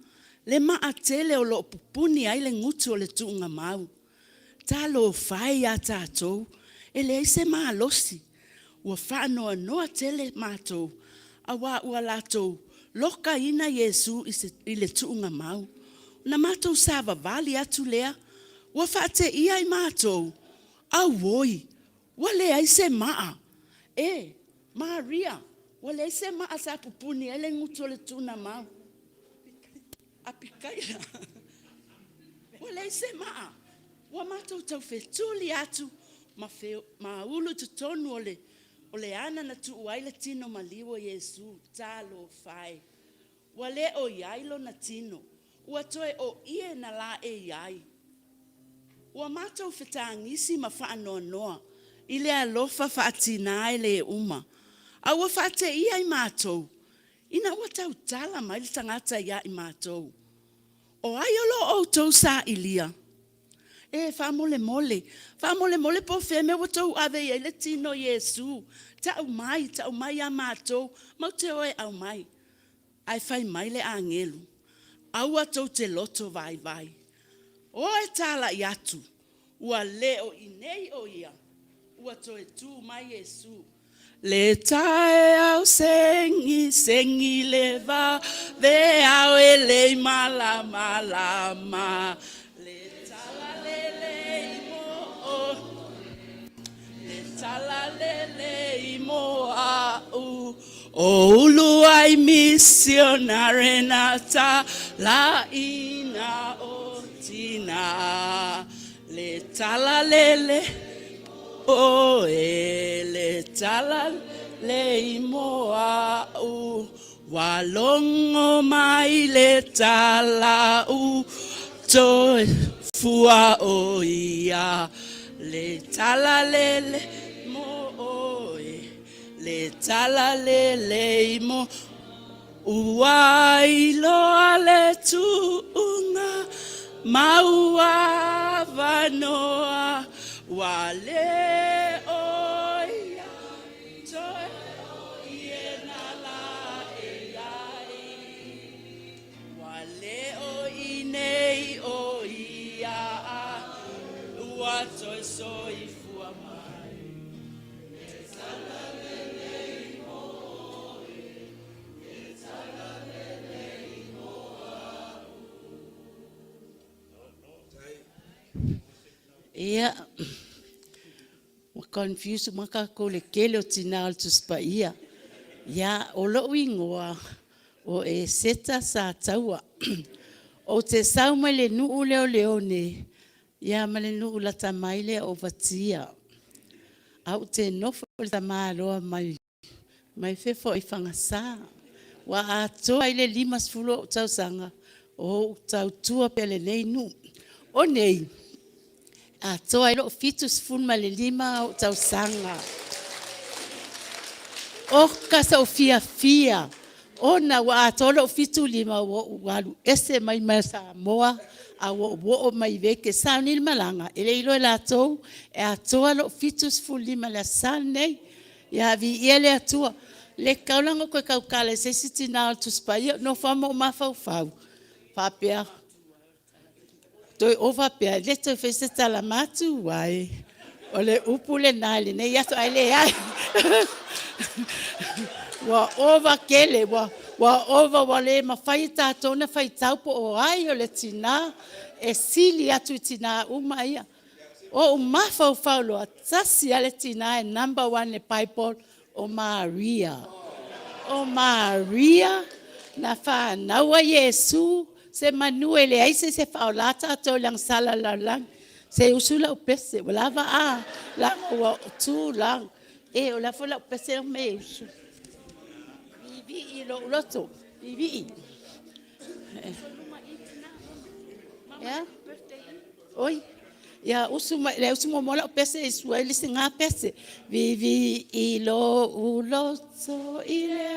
le maatele o lo pupuni ai le ngutu o le tuunga mau. Talo fai a tatou, e le ise maalosi. Ua whanoa noa tele matou, a wā ua latou, loka ina Yesu I le tuunga mau. Na matou sava vali atu lea, ua whaate ia I matou, a woi, ua lea ise maa. E, Maria, ua lea ise maa sa pupuni, ele ngutu o le tuunga mau. Apikaia. Ua lea ise maa. Ua matou tau whetuli atu, ma ulu tutonu o le ana na tu ai le tino maliwo Yesu, talo fai. Ua le o iailo na tino, ua toe o ie na la e iai. Ua matou whetangisi ma whaanoa noa, I le alofa whaatina e le uma. A ua whaate ia I matou, ina ua tau tala mai le tangata ia I matou. O ai olo o tau sa ilia. E whamole mole po wheme wa tau ave e le tino Yesu. Tau mai a matou, mau te oe au mai. Ai whai mai le angelu. Aua tau te loto vai. O e tala I atu, ua leo I nei o ia. Ua toe tu mai Yesu. Le tae au sengi le va, ve au e le malama. Le tala le O ulu ai misionare na ta la ina o tina. Le tala lele o le tala le imoa u. Walongo mai le tala u. To fua o ia. Le tala lele mo o le tala lele mo uai loa le tuunga maua vanoa wale oia toe iena la eiai wale o inei o ia ua toe soifua mai ia confuse maka ko le kele o tina al tuspa ia o lo ingoa o e seta sa taua o te sau mai le nuu leo leone ia ma le nuu la tamai le o vatia au te nofo le tamaloa mai fefo i whangasa wa atoa i le 5 o tausanga o tautua pe le nei nu o nei atoa i lo fitus fun ma le 5 o tausanga o kasa o fia ona wa atolo fitu 5 walu ese mai Samoa a wo mai veke saunil malanga ele ilo lato e atoa lo fitus fun 5 la sanei ya vi ele atua le kaulango ko kaukale se sitina tu spaia no famo mafau papia toi ova pia le to fese tala matu wai ole upule nali ne yato ale ai wa ova kele wa ova wale mafai tatou na fai taupo o ai ole tina e sili atu tina umaia o mafau lo tasi ale tina e number 1 le Bible o Maria na fanau a Yesu se manuele ai se faolata to lang sala lang se usula o pese lava la o tu lang e o la fola pese me usu vivi lo loto vivi ya oi ya usu mola pese isueli singa pese vivi ilo uloto ile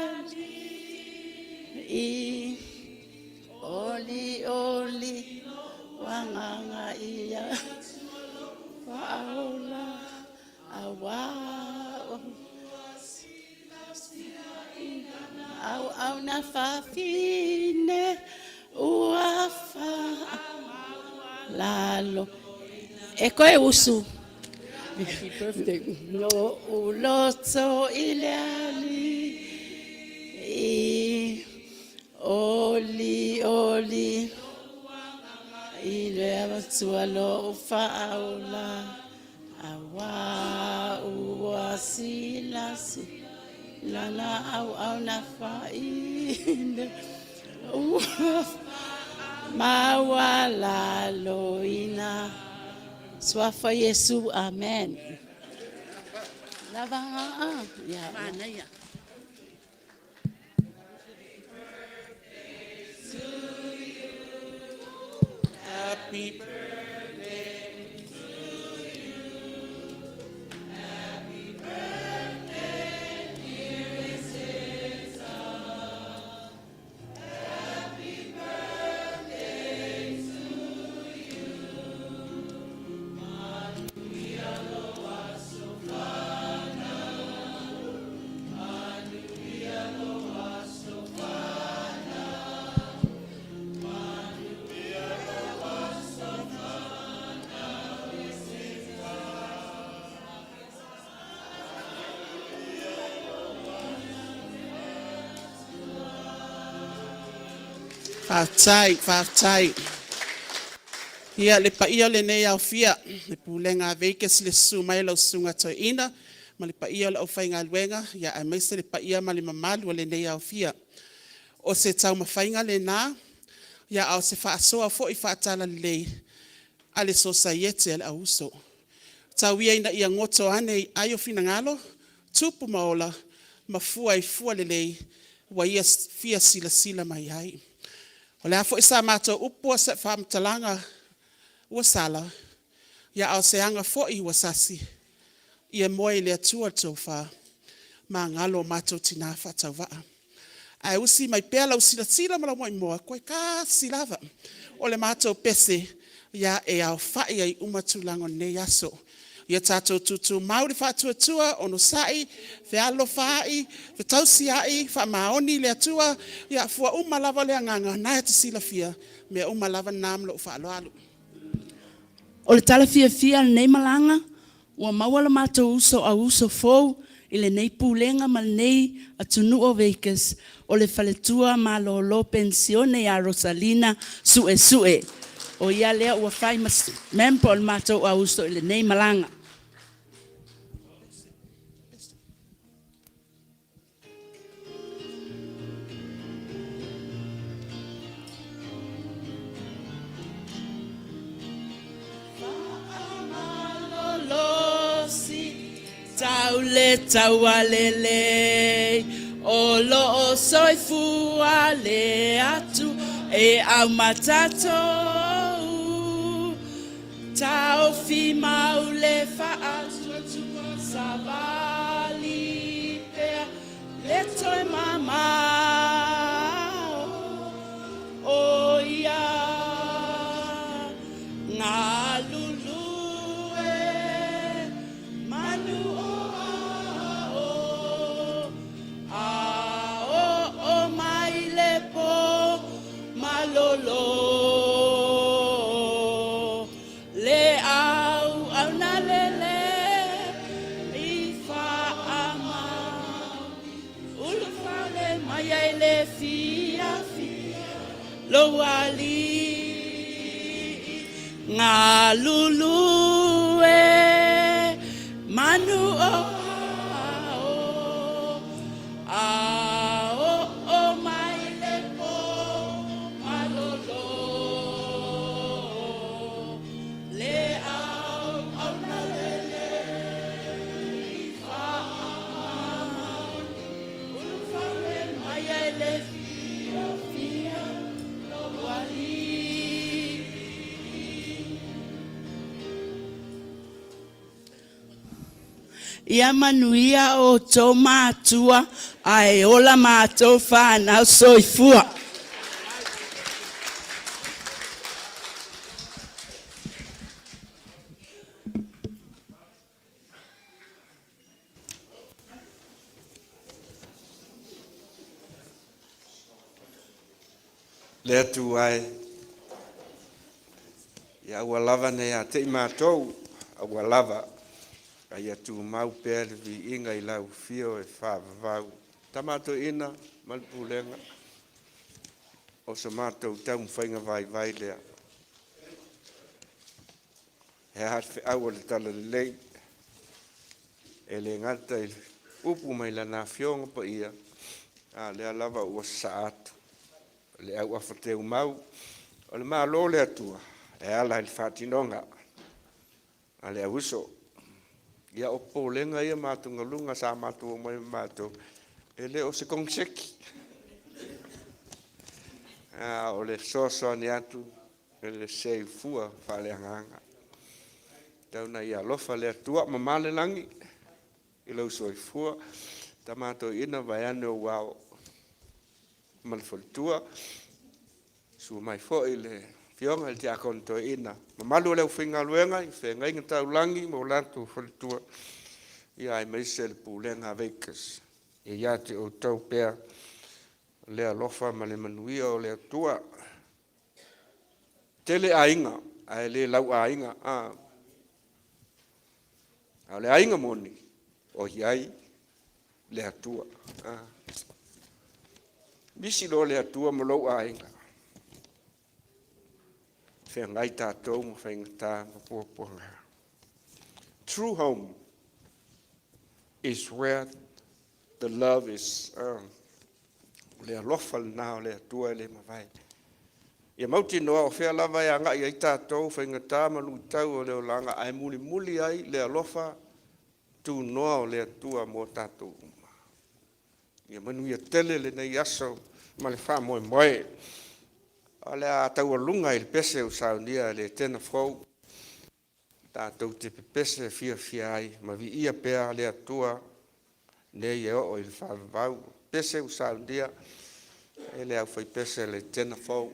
Oli wanganga ia fa'aula Aoao au na fafine uafa lalo eko e usu happy birthday no uloto ile ali Oli ile matua lo fa'aula Aoao wasilasi lana au na fa'ine mawala loina swafa Yesu amen lava ya ya Happy birthday to you. Happy birthday, dear sister. Happy birthday to you. Manuia loa sofana. Manuia loa sofana. Manuia loa Fa'atai. Ia le paia lenei au fia, le Pulega Las Vegas le sumai lau sunga toina, ma le paia o le aufaiga aluega ia e maise le paia ma le mamalu o lenei aofia o se taumafaiga lenā ia ao se faasoa foʻi faatalalelei a le sosaiete a le AU USO tauia ina ia goto ane i ai o finagalo tupu ma ola ma fua i fua lelei ua ia fia silasila mai ai o le a foʻi sa matou upu a se faamatalaga ua sala ia ao se aga foʻi ua sasi ia moa i le atua le tofā magalo o matou tinā faatauvaa ae usi mai pea lau silasila ma lau moʻimoa koe kasi lava o le matou pese ia e ao faʻi ai uma tulaga o lenei aso ia tatou tumau le faatuatua ono saʻi fealofa aʻi fetausiaʻi faamaoni le atua ia fua uma lava le agaga nae te silafia mea uma lava na ma loo faaloalo O le talafiafia lenei malaga ua maua le matou uso AU USO fou i lenei pulega ma lenei atunuu o Vegas o le faletua malōlō pensione ia Rosalina suʻesuʻe o ia lea ua fai member o le matou AU USO i lenei malaga. Taule taua lele o lo soifua le atu e au matata'u tau fi maule fa'au savali pea le toi mama o ia ngā lulu manu Lolo le au na lele I fa'ama ulu fale mai ai le fia lo ali ngā lulu manu Ia manuia o tō matua ai ola mātou fanau soifua. Le atu ai. Ia ua lava nei a te mātou, ua lava. Ai atu mau pēr vi inga I lau fio e whāwawau. Ta mātou ina, malpulenga. O sa mātou tau mwhainga vai lea. He hat fe'au o le tala lelei. E le ngata I upu mai lana afioga pa ia. A lea lava ua sa atu. Le au awhateu mau. O le maa lo le atua. E ala il whatinonga. A le AU USO. Ia o pōlenga ia mātou ngalunga sa mātou mai mātou. E le o se kongseki. O le soso ni atu. E le sei fua fale anganga. Tauna ia alofa le atua mamale langi. I lau soi fua. Ta mātou ina vai ane o wao. Malfolitua. Su mai fo I le fionga il te akonto ina. Mamalu leo whinga luenga, I whenga inga tau langi, mo lantu whalitua. Ia ai maise le Pulega Vegas. Ia te o tau pēr, lea lofa ma le manuia o le Atua. Tele ainga, ai le lau ainga, a le Aiga Moni, o hiai le Atua. Misi lo le Atua mo lau ainga. Whengai tatou mo whainga tā mo puapuanga. True home. is where the love is. Le alofa na le tua le mavai. Ia mauti noa o whea lava e anga i ai tātou whaingatā malu tau o leo langa ai muli muli ai le alofa tu noa o le atua mo tātou uma. Ia manu ia tele le nei aso ma le wha moe moe. A le a tau alunga i le pese o sauniga le Etena fau. Tātou te pepese fia fia ai ma vi ia pea le atua nei e o i le whavau. Pese o sauniga e le au whai pese le Etena fau.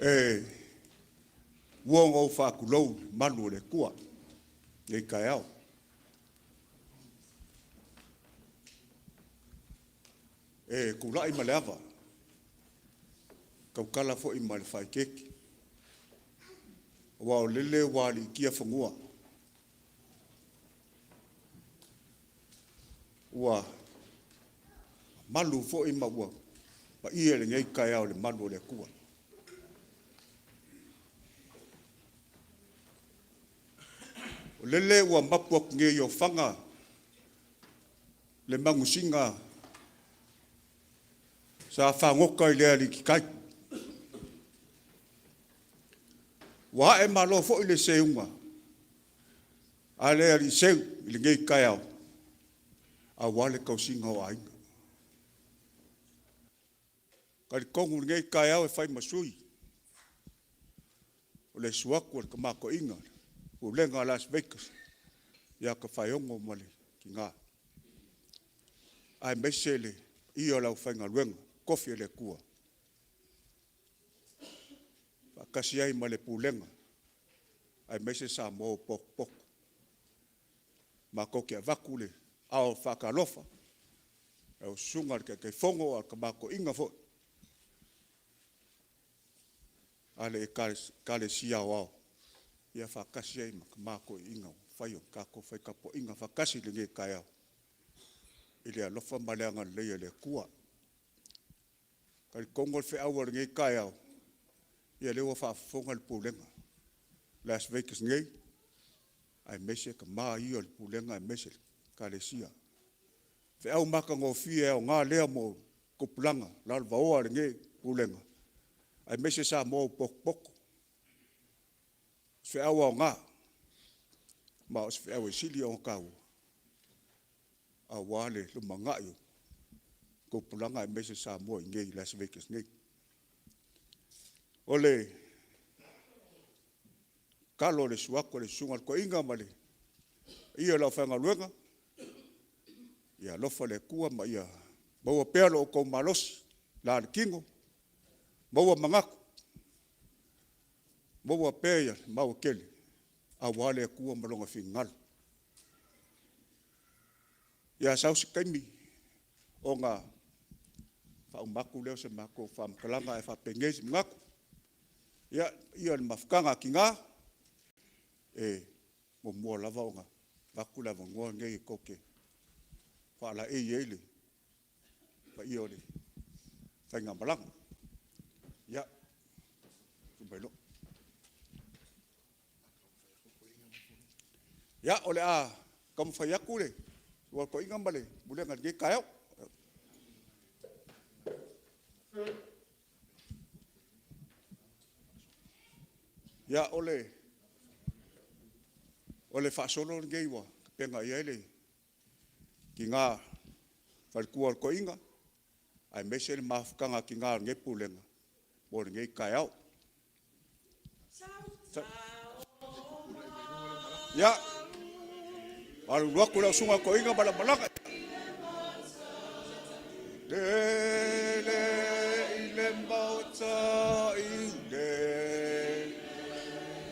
E uongo whakulou malu le kua. E kai au. E kulai ma le awa. Kaukala fo i ma le whai keki. Wa o lele wali kia whangua. Ua malu fo i ma ua. Ma ia le ngai kai au le malu le kua. O lele ua mapuak nge yo whanga le mangusinga sa whangoka i lea li ki kai. Wa e malo fo i le seunga. A lea li seu i le ngei kai au. A wale kausinga o ainga. Kari kongu ngei kai au e whai masui. O le suaku o le kamako inga. Pulega Las Vegas. Ia ka whaiongo male ki ngā. Ai meisele i o lau whainga luenga. Kofi le kua. Kasi ai male pulenga. Ai meise sa mo pok pok. Ma koke a vakule. Ao whakalofa. Au sunga ke fongo al kamako inga fo. Ale kale si Aoao. Ia whakasi ai kamako inga. Whaio kako whaikapo inga whakasi le nge kai au. Ile alofa maleanga leia le kua. Kari kongol fe'au le nge kai au. Ia lewa whaafonga le pulenga. Las Vegas ngei. Ai mese ka maa ia le pulenga ai mese kale sia. Fe'au maka ngō fia o ngā lea mo kupulanga. Lalva oa le nge pulenga. Ai mese sa mo pok poko. Fe'au o ngā. Ma os fe'au e sili o kau. A wale luma ngāio. Kupulanga ai mese sa mo i ngei Las Vegas ngei. Ole kalo le suako le sunga ko inga male. Ia lau whanga luenga. Ia lofa le kua ma ia. Maua pealo o kou malosi. La le kingo. Maua mangaku. Maua peia maua kele. A wale kua malonga whingalu. Ia sausi kaimi. O ngā whaumaku leo se mako whamkalanga e whapengezi ngaku. Ia le mafukanga ki ngā. E mo mua lava o ngā. Waku lava ngoa ngei koke. Whaala eile. Pa ia ole. Whainga malanga. Ia. Kumbelo. Ia ole a. Kamu whaiaku le. Ua ko inga male. Mulenga ngei kaiau. Ia ole whaasolo ngei wa, penga ia ele, ki ngā whalikua ko inga, ai mese le mafukanga ki ngā nge pulenga, mo ngei kai au. Ia, alu luaku leo sunga ko inga bala malanga. Ile mauta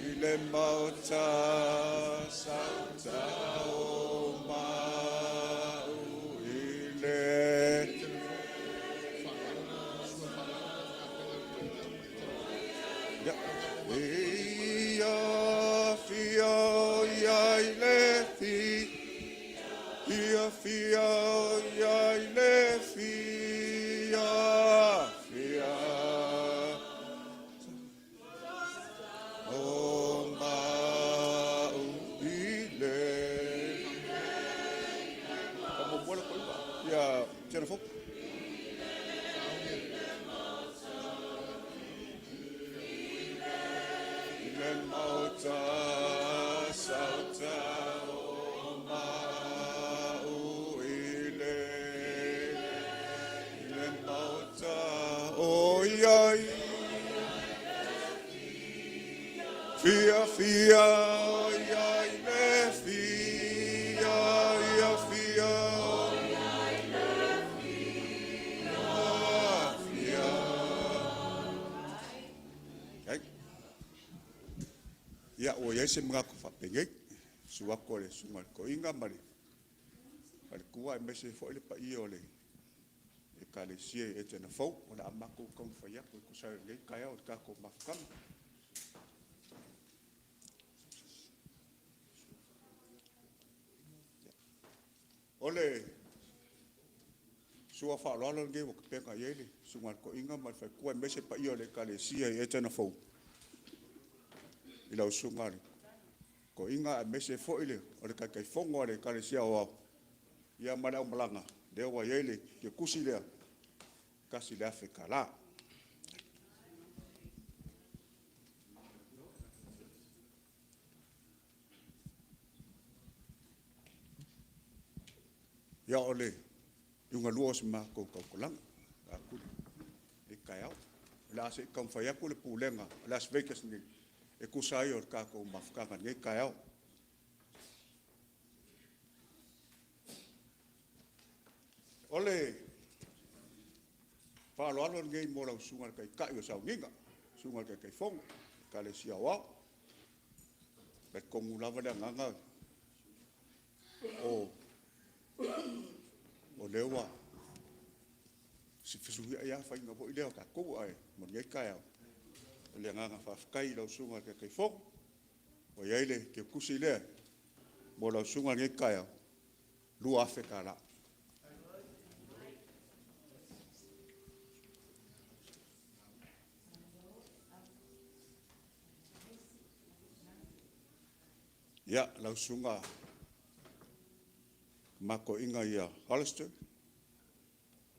ile mauta sauta o mau ile ia fia ia ile fi ia fia ia ile fia fia Jennifer. Ile mauta sauta o mau ile mauta o iai fia fia iai le fia ia fia Ia o ia se mga ko whapengei, suako le sunga ko inga mare. Pare kua e mese fo le pa i o le e kale sie e tena fau, o na amako kong whaia ko ko sa ngei kaya o ka ko mafukama. Ole sua whaalala ngei o ka penga iele, sunga ko inga mare whai kua e mese pa i o le kale sie e tena fau. I lau sungari. Ko inga a mese foile, o le kai fongo le Kerisiano Aoao. Ia marau malanga, leo wa yele, ke kusi lea, kasi le Afrika la. Ia ole, yunga lua se ma kou kaukolanga, aku, le kai au. La se kamwhaiaku le Pulega Las Vegas ni, e kusai o ka ko mafukanga ngai kai au. Ole paloalo ngai mo lau sunga kai kai o sauniga, sunga kai fonga, kale si Aoao. Bet kongu lava le nganga. O lewa. Si fisuhi ia fa inga bo ileo ka ko ai, mo ngai kai au. Le nganga whafkai lau sunga ke kai fong. O iaile ke kusi lea. Mo lau sunga ngai kai au. Lua Afrika la. Ia lau sunga mako inga ia Hollister.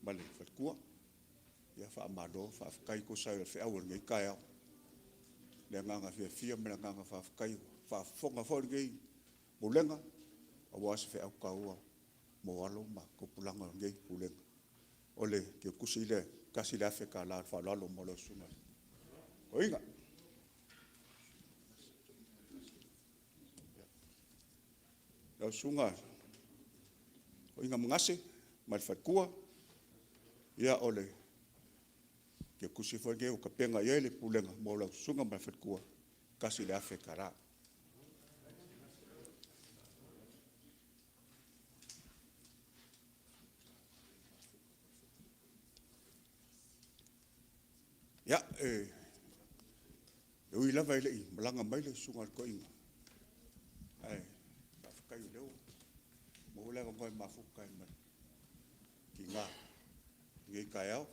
Male whatkua. Ia whaamado, whaafkai ko sai o fe'au ngai kai au. Le nganga fia me nganga whaafkai, whaafonga whao ngai Pulega, a wasi fe'au kaua mo alo ma ko pulanga ngai Pulega. Ole ke kusi le kasi le Afrika la whalalo mo lo sunga. O inga. Lau sunga, o inga mangase, mai whatkua, ia ole, ke kusi whange o ka penga ia le Pulega mo lau sunga mai whatkua, kasi le Afrika ra. Ia, ui lava i lei, malanga mai le sunga ko inga. Ai, kai leo mo le mo mafuka mai ki nga ngai kai au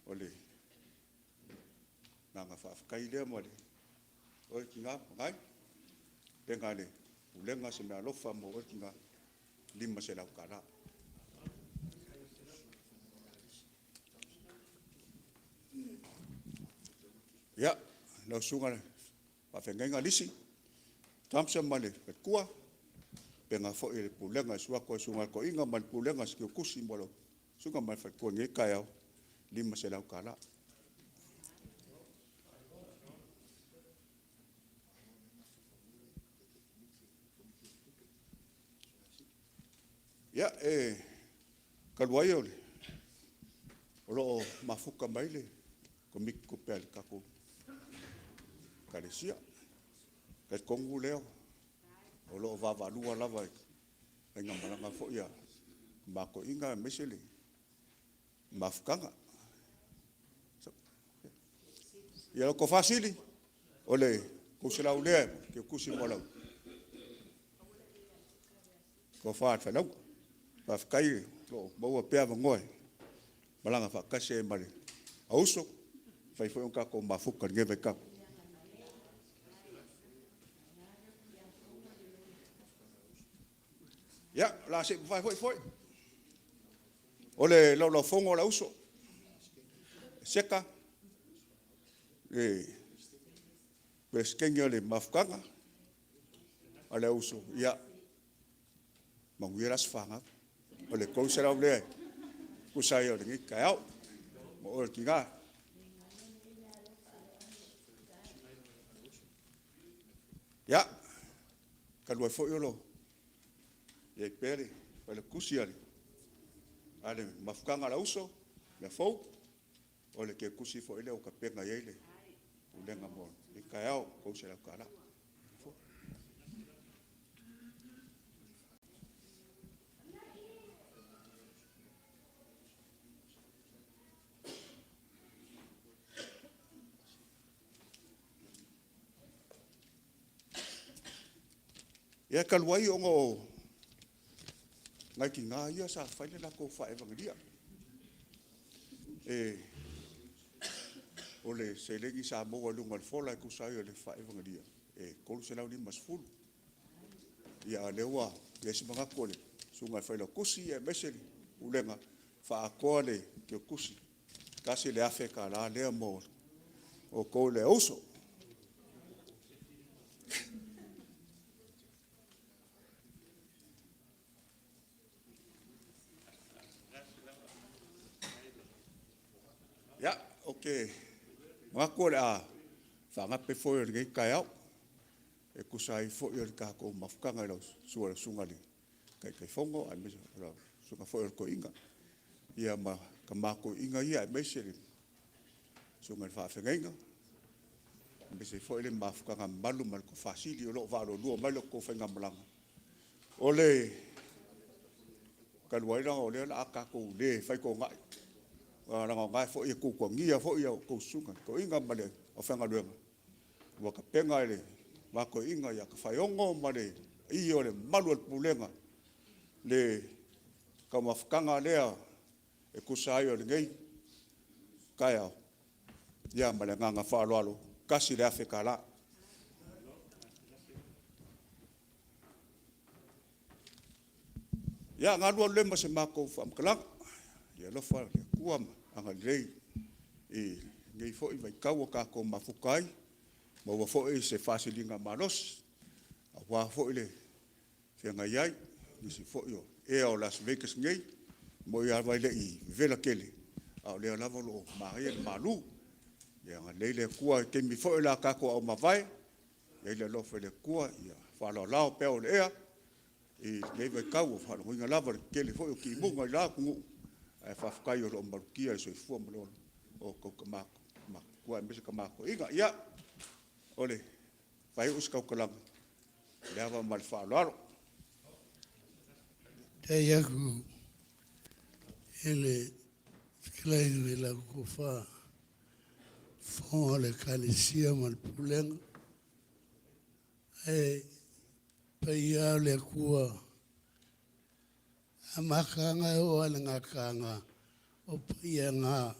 ole nga fa kai le mo le o ki nga ngai penga le Pulega se me alofa mo o ki nga lima se la kara ya no sunga pa fenga nga lisi tamsa male kua penga fo e Pulega sua ko sunga ko inga man Pulega ske kusi molo sunga man fa ko ngai kai au lima se la kala ya kalwai ole lo mafuka maile ko mikko pel kako Kerisiano ka kongu leo o lo va lua lava e nga malanga fo ia ma ko inga mesele mafukanga ia ko fasili ole ko sela ule ke kusi mola ko fa fanau fa kai lo mo pe ava ngoi malanga fa kase male AU USO fai foi ka ko mafuka ngeve ka ya la se vai foi ole lo fongo la AU USO seka peskenga le mafukanga ale AU USO ya mangueras fanga ole ko sera ole ku sai o ngi kai mo o kinga ya kalwa foi lo e pere pele kusiali ale mafukanga la AU USO le fou ole ke kusi fo ile o ka penga ile ulenga mo e kaiao ko se la kala Ia kaluai o ngō ngai ki ngā ia sa whaile la ko whaevangaria. O le se legi sa moa lunga le fola e kusai o le whaevangaria. Kolu se lau ni masfulu. Ia lewa, ia si mga kone. Sunga whaila kusi e meseli. Ulenga, whaakoa le ke kusi. Kasi le afeka la lea mo. O ko le uso. Ya, okay. Mga kore a whangape foi o ngei kai au. E kusai foi o ka ko mafukanga lau suara sungali. Kai fongo, ai mese sunga foi o ko inga. Ia ma ka mako inga ia ai mese ri. Sunga whawhengainga. Mese foi le mafukanga malu mal ko fasili o lo valo lua mal ko whenga malanga. Ole kaluairanga o lea la aka ko le whai ko ngai. Ranga ngai fo ia ko ngia fo ia ko sunga ko inga male o fenga luenga wa ka penga ile wa ko inga ia ka faiongo male I o le malu al pulenga le ka mafkanga lea e kusai o ngei kaya ia male nganga fa alo kasi le afeka la ia ngalo le ma se mako fam kala ia alofa le kuama anga lei ngai foi vai kau ka ko mafukai ma wa foi se fasilinga manos wa foi le fenga yai ni se foi o Las Vegas ngai mo ia vai le I vela kele au le lava lo maria malu ia nga le kua ke mi foi la ka ko au mavai ia le lofa le kua ia fa lo lao pe o le ea ngai vai kau fa lo nga lava kele foi ki mo ngai la ku e whawhakai o roa marukia e soi fua malolo o kau kamako. Kua e mese kamako. Inga, ia, ole, whai us kau kalanga. Leawa mali whaaloaro. Te iaku, ele, whikilainu e lau ko wha, whonga le Kerisiano mal Pulega. Pai au le kua, a makanga o ala ngā kanga o pia ngā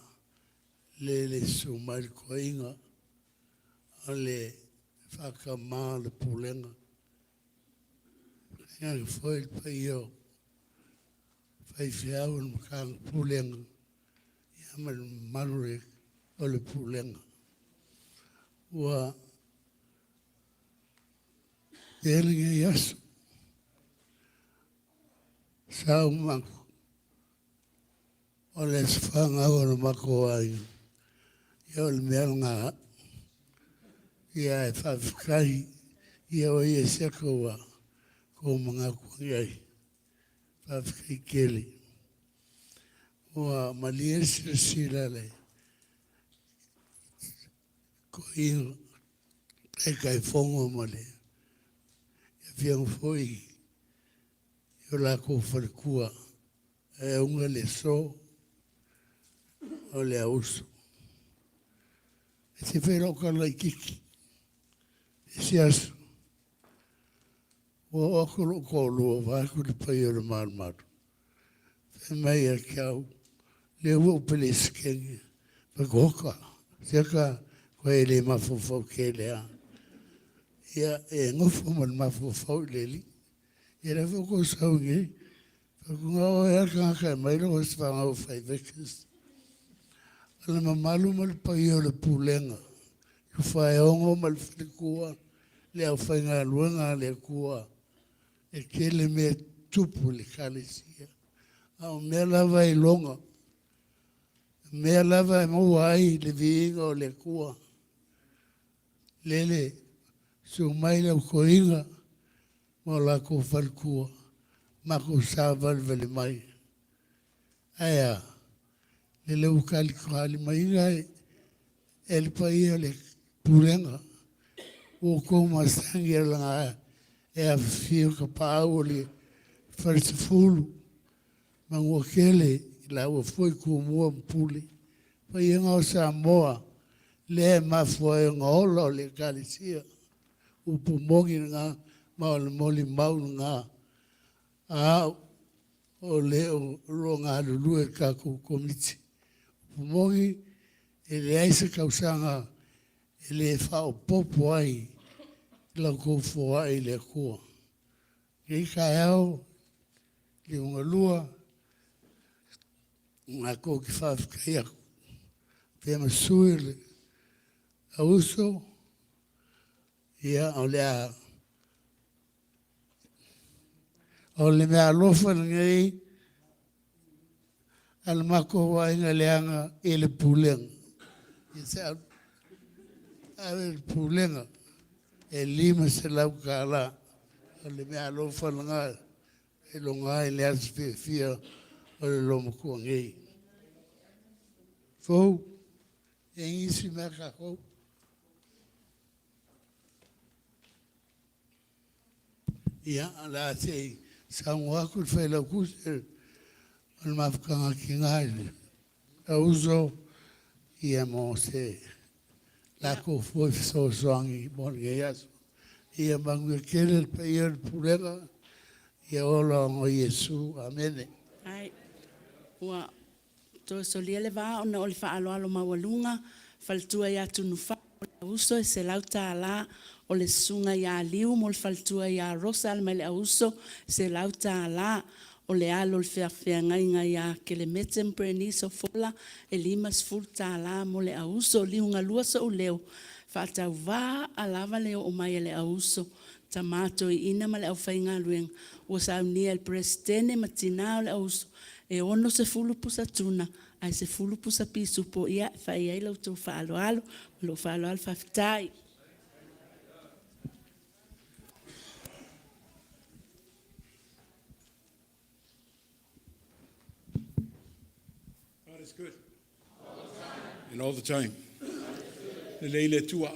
le sumai ko inga o le whakamā le Pulega. Ngā ki whoi pai o whai whiau na makanga Pulega ia marure o le Pulega. Ua elinga i aso sau mako o le whanga o na mako ai ia o le mea ngā ia e whawhikai ia o ia seko wa ko mga kuangi ai whawhikai kele ua malia sila le ko inga e kai whongo male ia whiang foi o la ko wharekua e unga le so o le AU USO. E te whera o kala I kiki. E si aso. O akolo ko lua wāku le pai o le maru. E mai a kiau. Le ua upele skengi. Pagoka. Seka ko e le mafofau ke lea. Ia e ngofo ma le mafofau le li. E la ko saungi. Pakunga o e akanga mai lo se whanga o Fa'aetete. Ala mamalu ma le pai o le Pulega. Ku whaeongo ma le whilikua. Le au whainga luenga le kua. E kele mea tupu le Kerisiano. Au mea lava I longa. Mea lava e maua ai le viinga o le kua. Lele su mai le koinga. Ma la ko whalikua. Ma ko sāwal vele mai. Aia. Le leu kali kali mai ngai. E le pai o le Pulega. O ko masangi e langa e a afioga pāu o le wharisafulu. Ma ngua kele I la ua foi kua mua mpule. Pai e ngau Samoa. Le e mafua e ngaola o le Kerisiano. Upo mongi ngā ma o le moli mau ngā a o leo ro ngā lulu e kako komiti. Pumongi e le aisa kausanga e le whao popo ai lau kou fua ai le kua. Kei kai au, le unga lua, ngā kou ki whawhikai aku. Pea masui le AU USO, ia o le a o le mea alofa lenei ala mako wainga leanga e le pulenga. Ia se a le pulenga e lima se lau ka la o le mea alofa langa e longa e le atu fia o le lomo kua ngei. Fou, e ngisi mea kakou. Ia, ala te Samoa ku fai la ku al mafkanga ki ngai. AU USO ia mo se la ko foi so songi bon geas. Ia mangu kele pe ia pulega ia ola ngo Yesu. Amen. Ai, ua to solia le va ona o le fa'aloalo maualunga, faltua ia tunufa o le AU USO e se lauta ala o le sunga ia liu mo le faltua ia rosa al mai le AU USO se lauta ala o le alo le feafeagaiga ia kelemete mpreniso fola e limas fulta ala mo le AU USO liunga lua so leo faatauvā alava leo o mai le AU USO tamato i ina ma le aufaiga luenga ua saunia le presidene ma tinā o le AU USO e ono se fulu pusa tuna ai se fulu pusa pisu po ia fai ai lautou fa'aloalo ma loo fa'aloalo faafetai. God is good. And all the time. Lenei le tua.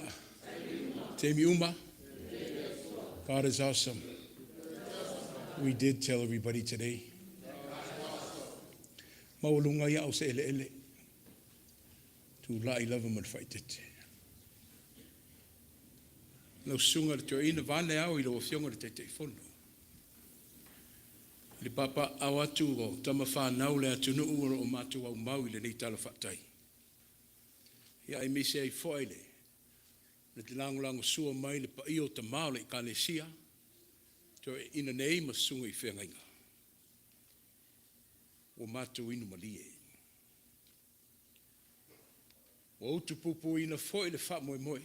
Te miuma. God is awesome. We did tell everybody today. Maulunga ia o se ele ele. Tu la I love him and fight it. No sunga le tue ina vane au I lo fionga le te fono. Le papa awatu o tama fanau le atunu o matua o mau I le nei tala fatai. Ia I mise ai foile. Le te lango sua mai le pa I o tamau le kalesia. Tue ina nei ma sunga I whengainga. O matu inu malie. O autu pupu ina foi le wha moe moe.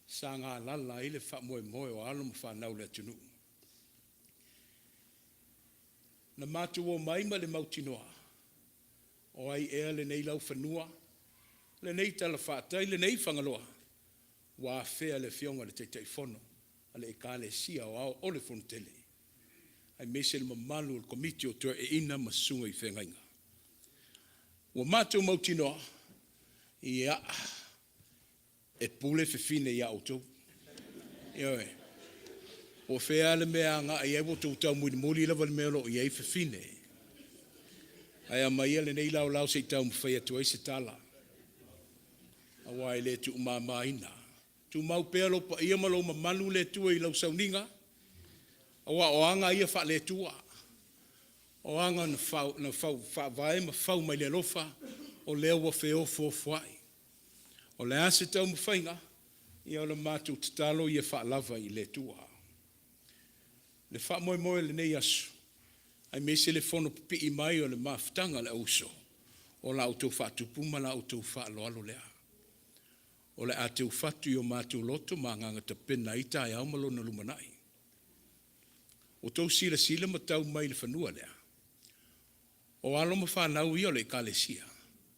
Sa ngā lala I le wha moe moe o alo ma whanau le atunu. Na matu o maima le mautinoa. O ai ea le nei lau whanua. Le nei tala whaatai, le nei whangaloa. Wa fea le fionga le te fono. Ale e kāle sia o ao o le fontele. Ai mese le mamalu o komiti o tua e ina masunga I whengainga. Wa mātou mautinoa, ia e pule whiwhine ia autu. Ioe, o whea le mea ngā i ewo tau muli lawa le mea lo i ei whiwhine. Ai a mai le nei lau se tau mwhai atu se tala. A wai le tu umama ina. Tu mau pea lo pa ia malo mamalu le tua I lau sauniga. Awa oanga ia fa le tua. Oanga na fau vai ma fau mai le alofa o leo wa feo fuai. O le ase tau mwhainga ia o le matu tatalo ia fa lava I le tua. Le fa moe moe le nei asu. Ai mese le fono pi I mai o le maftanga le AU USO. O la auto fa tupuma la auto fa alo lea. O le ate fatu I o matu loto ma nganga te pena ita ai au malona lumanai. O tau sila matau mai le whanua lea. O alo ma whanau I o le kalesia.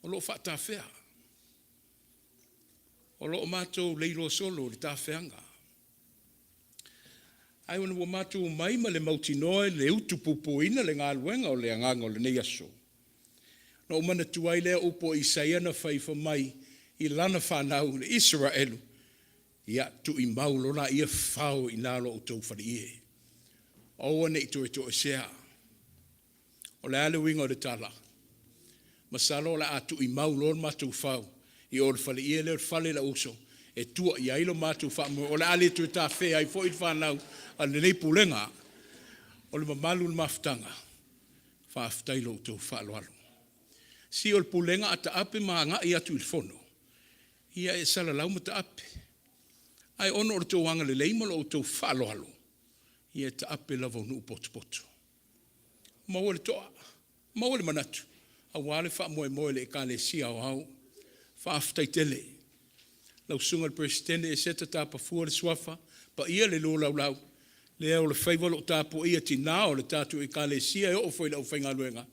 O lo whaatawhea. O lo matou leiro solo le tawheanga. Ai wana wa matou mai ma le mautinoe le utu pupuina le ngā luenga o le anganga o le nei aso. Na o mana tuai lea upo Isaia na whaifa mai I lana whanau le Israelu. Ia tu I maulo na ia whao I nalo o tau whari ie. O ane I to sea. O le ale winga o le tala. Masalo la atu I mau lor matu whau. I o le whale ie le fale la uso. e tua i ailo mātou whaamoe, o le ale tu e tā whea ai fo i whanau, a lenei pulenga, o le mamalu le mafutanga, whaaftailo tau whaaloalo. Si o le pulenga a ta ape maa nga i atu il fono, ia e sala lau ma ta ape. Ai ono o le tau wanga le leimalo o tau whaaloalo, ia e ta ape lava nu potu. Maua le toa, maua le manatu, a wale whaamoe le e ka le si Aoao, whaaftaitele. Lau sunga le presidente e seta tāpa fua le swafa, pa ia le lo lau, le o le whaiwalo o tāpo ia tina o le tātou e ka le sia e o fwoi lau whainga luenga.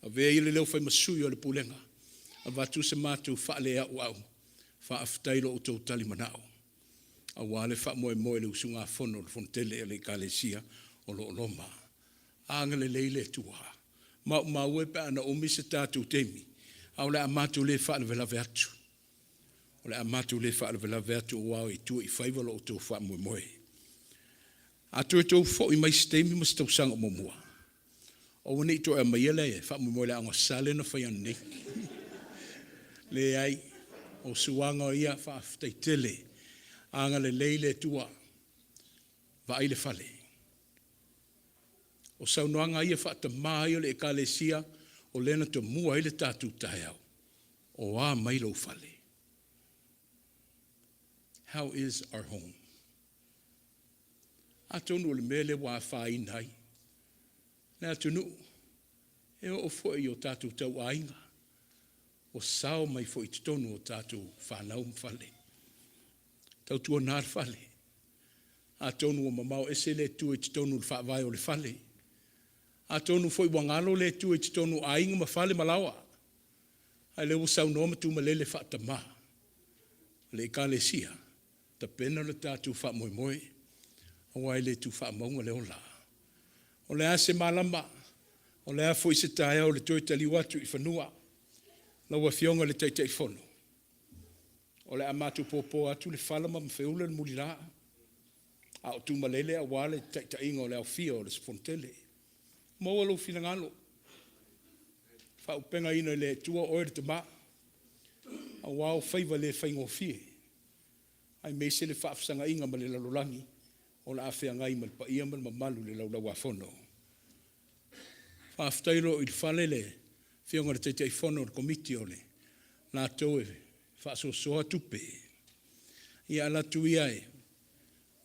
A vea ia le leo whai masui o le pulenga. A vatu se mātou whaale au, whaaftailo o tau tali manao. A wale whaamoe le usunga fono le fontele e le ka le sia o lo loma. Anga le leile tua. Mau pe ana o misa tātou temi. Au le amatu le whaale vela veatu. O le amatu le whaale vela veatu o wau i tua i whaiwalo o tau whaamoe. A tu e tau fo i mai stemi mas tau sanga momua. O wane i to e mai ele e whaamoe le anga sale na whai ane. Le ai o suanga ia whaaftai tele. Anga le leile tua. Va ai le fale. O saunoanga ia whaata mai o le e ka le sia o lena to mua ile tātou tae au. O a mai lo fale. How is our home? Atonu o le mele wa whai nai. Nā tunu, e o fo i o tātou tau ainga. O sao mai fo i tonu o tātou fanau mfale. Tautua nār fale. Atonu o mamau ese le tu e tonu le whaavai o le fale. Atonu fo i wangalo le tu e tonu ainga ma fale malawa. Ai le usau noma tu malele whaata ma. Le ka le sia. Ta pena le tātou wha moe moe. Awai le tu wha maunga le ola. O le ase malama. O le afo i se taea o le toi tali watu i whanua. Laua fionga le teitai fono. O le amatu popo atu le whalama mwheula le muli laa. A o tu malele a wale teitai inga o le au fia o le spontele. Maua lo fina ngalo. Wha upenga ina le tua oere te maa. A wao whaiva le whaingo fie. Ai meise le whaafsanga inga ma le lalolangi. O la afea ngai ma le paia ma le mamalu le laulau a fono. Whaaftairo i le whale le whionga le teitei fono le komiti o le. Nā tau e whaasosoa tupe. Ia ala tuia e.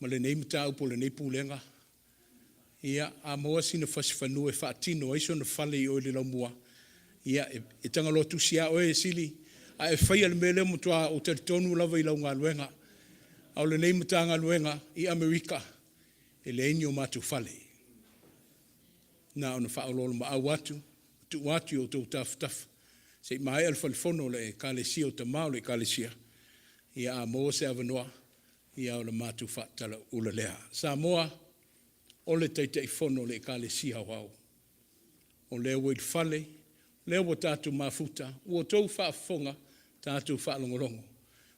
Ma le nei matata'u po le nei pulenga. Ia a moa sina whasiwhanu e whaatino aiso na whale i o le laumua. Ia e tangalotu sia o e sili. A e whaia le mele mutua o Teuteronome lava i lau ngā luenga. Au le nei mata ngā luenga i Amerika. E le enyo matu whale. Nā ona whaalolo ma au atu. Tu watu o tau tafutaf. Se mai al whalifono le ka le sia o tumau le ka le sia. Ia a moa se avanoa. Ia o le matu whaatala ula lea. Samoa o le teitei fono le ka le sia Aoao. O lea wei whale. Lea wa tātou mafuta. Ua tau whaafonga tātou whaalongolongo.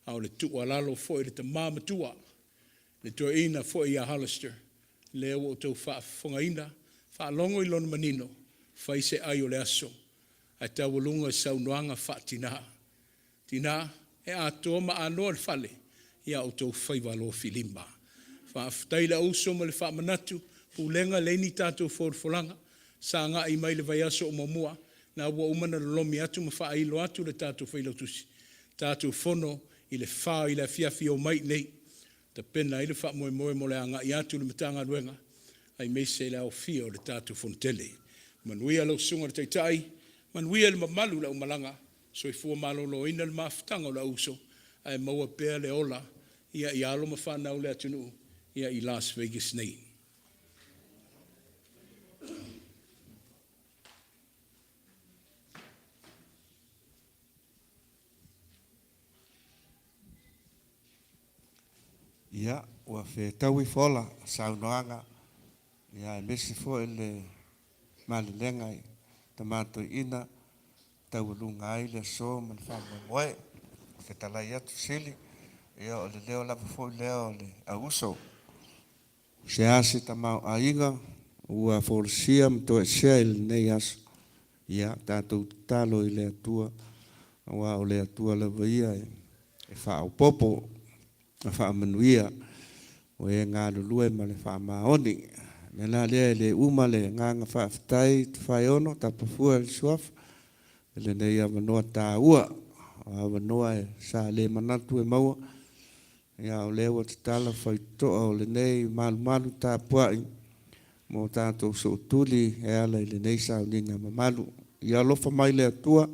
Au le tua lalo fo i le ta matua. Le tua ina fo i a Hollister. Lea wa tau whaafonga ina. Whaalongo i lona manino. Whai se ai o le aso. Ai tau walunga i saunoanga whaatina. Tina e a toa ma anoa le whale. Ia o tau whaiwalo filema. Whaaftaila uso ma le whaamanatu. Pulega leini tātou whorfolanga. Sa ngā i mai le vai aso o mamua. Na ua umana le lomi atu ma whaailo atu le tātou whailautusi. Tātou fono i le whao i le fiafi o mai nei. Ta pena i le wha moe moe mo le anga i atu le matanga luenga. Ai meise le au fia o le tātou fontele. Manuia lau sunga le teitai. Manuia le mamalu lau malanga. So i fua malolo ina le mafutanga o la uso. Ai maua pēr le ola. Ia i alo ma whanau le atunu. Ia i Las Vegas nei. Ia, ua fe tau i fola, saunoanga. Ia, e mesi fo ele malilenga i tamato ina, tau lunga ai le so, man whamu moe, ke talai atu sili. Ia, o le leo lava fo leo le AU USO. Se asi tamau Aiga, ua forsia mtoe sea i lenei aso. Ia, tatou talo i le Atua, ua o le Atua lava ia e whaau popo, a whaamanuia o e ngā lulue ma le whaamaoni. Me la lea le uma le nganga whaafitai te whai ono, tapafua le suafa, lenei avanoa tāua, avanoa e sa le manatu e maua, ia o lewa te tala whaitoa o lenei malu tāpuai, mo tātou so tuli e ala i lenei sauniga mamalu. Ia alofa mai le atua,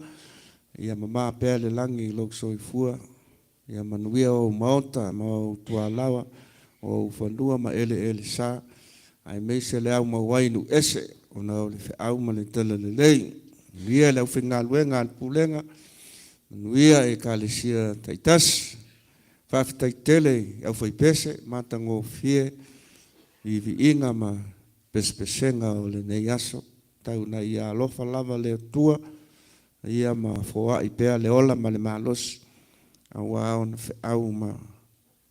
ia mama pea le langi i lok soifua, ia manuia o maota, ma o tualawa, o fanua ma ele sa, ai meise le au mawainu ese, o na o le fe'au ma le tala le lei. Nuia le au whengaluenga al pulenga, nuia e kālesia taitas, whawhitai tele au whaipese, matango fie, i vi inga ma pespesenga o le nei aso, tau na ia alofa lava le atua, ia ma foa i pea le ola ma le malos, Aoao na fe'au ma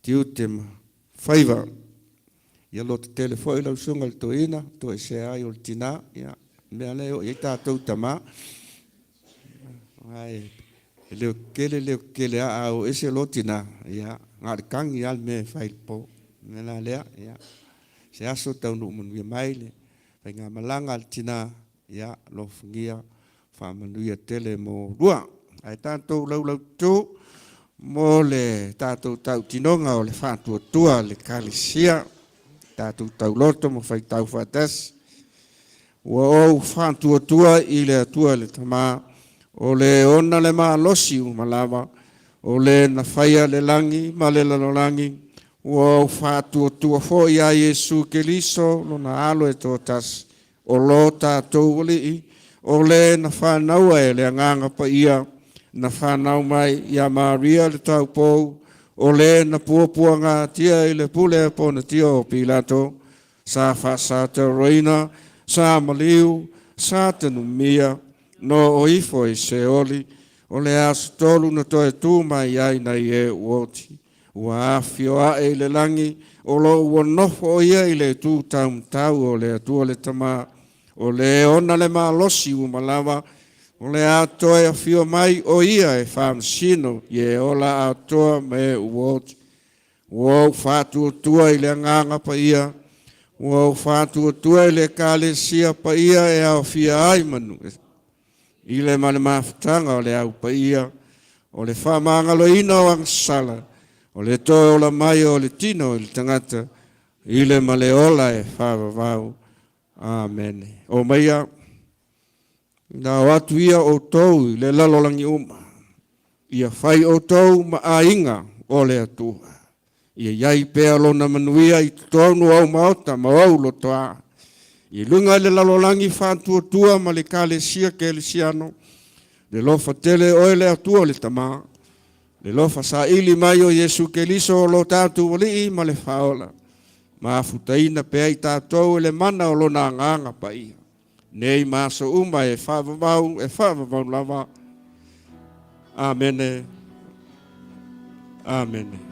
tiute ma whaiva. Ia loto tele fo i lau sunga le toina, to e se ai o le tina, ia mea leo, ia tātou tama. Ai, leo kele a o ese lo tina, ia ngāre kangi al me whailpo, mea lea, ia. Se aso tau nu manuia maile, pai ngā malanga al tina, ia lo fungia, whamanuia tele mo rua. Ai tātou lau tū, mo le tātou tau tinonga o le whātua le Kerisiano, tātou tau loto mo whai tau whātas. Ua o whātua i le atua le tamā, o le ona le maa losi u malawa, o le na whaia le langi, ma le lalolangi, ua o whātua fo i a Jesu Keriso, lona alo e tōtas, o lo tātou wali, o le na fanau e le anganga pa ia, na fanau mai ia Maria le tau pou, o le na puapua ngā tia i le pule po na tia o Pilato, sa whasa te roina, sa maliu, sa te numia, no o ifo i se oli, o le asu tolu na toe tū mai ai na i e uoti, ua afioga e le langi, o lo ua nofo o ia i le tū tau o le atua le tama, o le ona le malosi u malawa, o le atoa e afio mai o ia e whamsino, i e ola atoa me uoti. Ua whātua i le nganga pa ia, ua whātua i le kālesia pa ia e au fia ai manu. I le male mawhitanga o le au pa ia, o le whamangalo ina o angsala, o le toe ola mai o le tino i le tangata, i le male ola e whawawau. Amen. O maia, na watu ia o tau le lalolangi uma. Ia whai o tau ma a inga o le atua. Ia iai pea lona manuia i tonu au maota ma au loto a. I lunga le lalolangi whantua ma le kālesia Kerisiano. Le lofa tele o le atua le tama. Le lofa sa ili mai o Jesu Keriso o lo tātou wali ma le whaola. Ma futaina pea i tātou le mana o lona nganga pa ia. Nei maso uma e whavavau lava. Amen. Amen.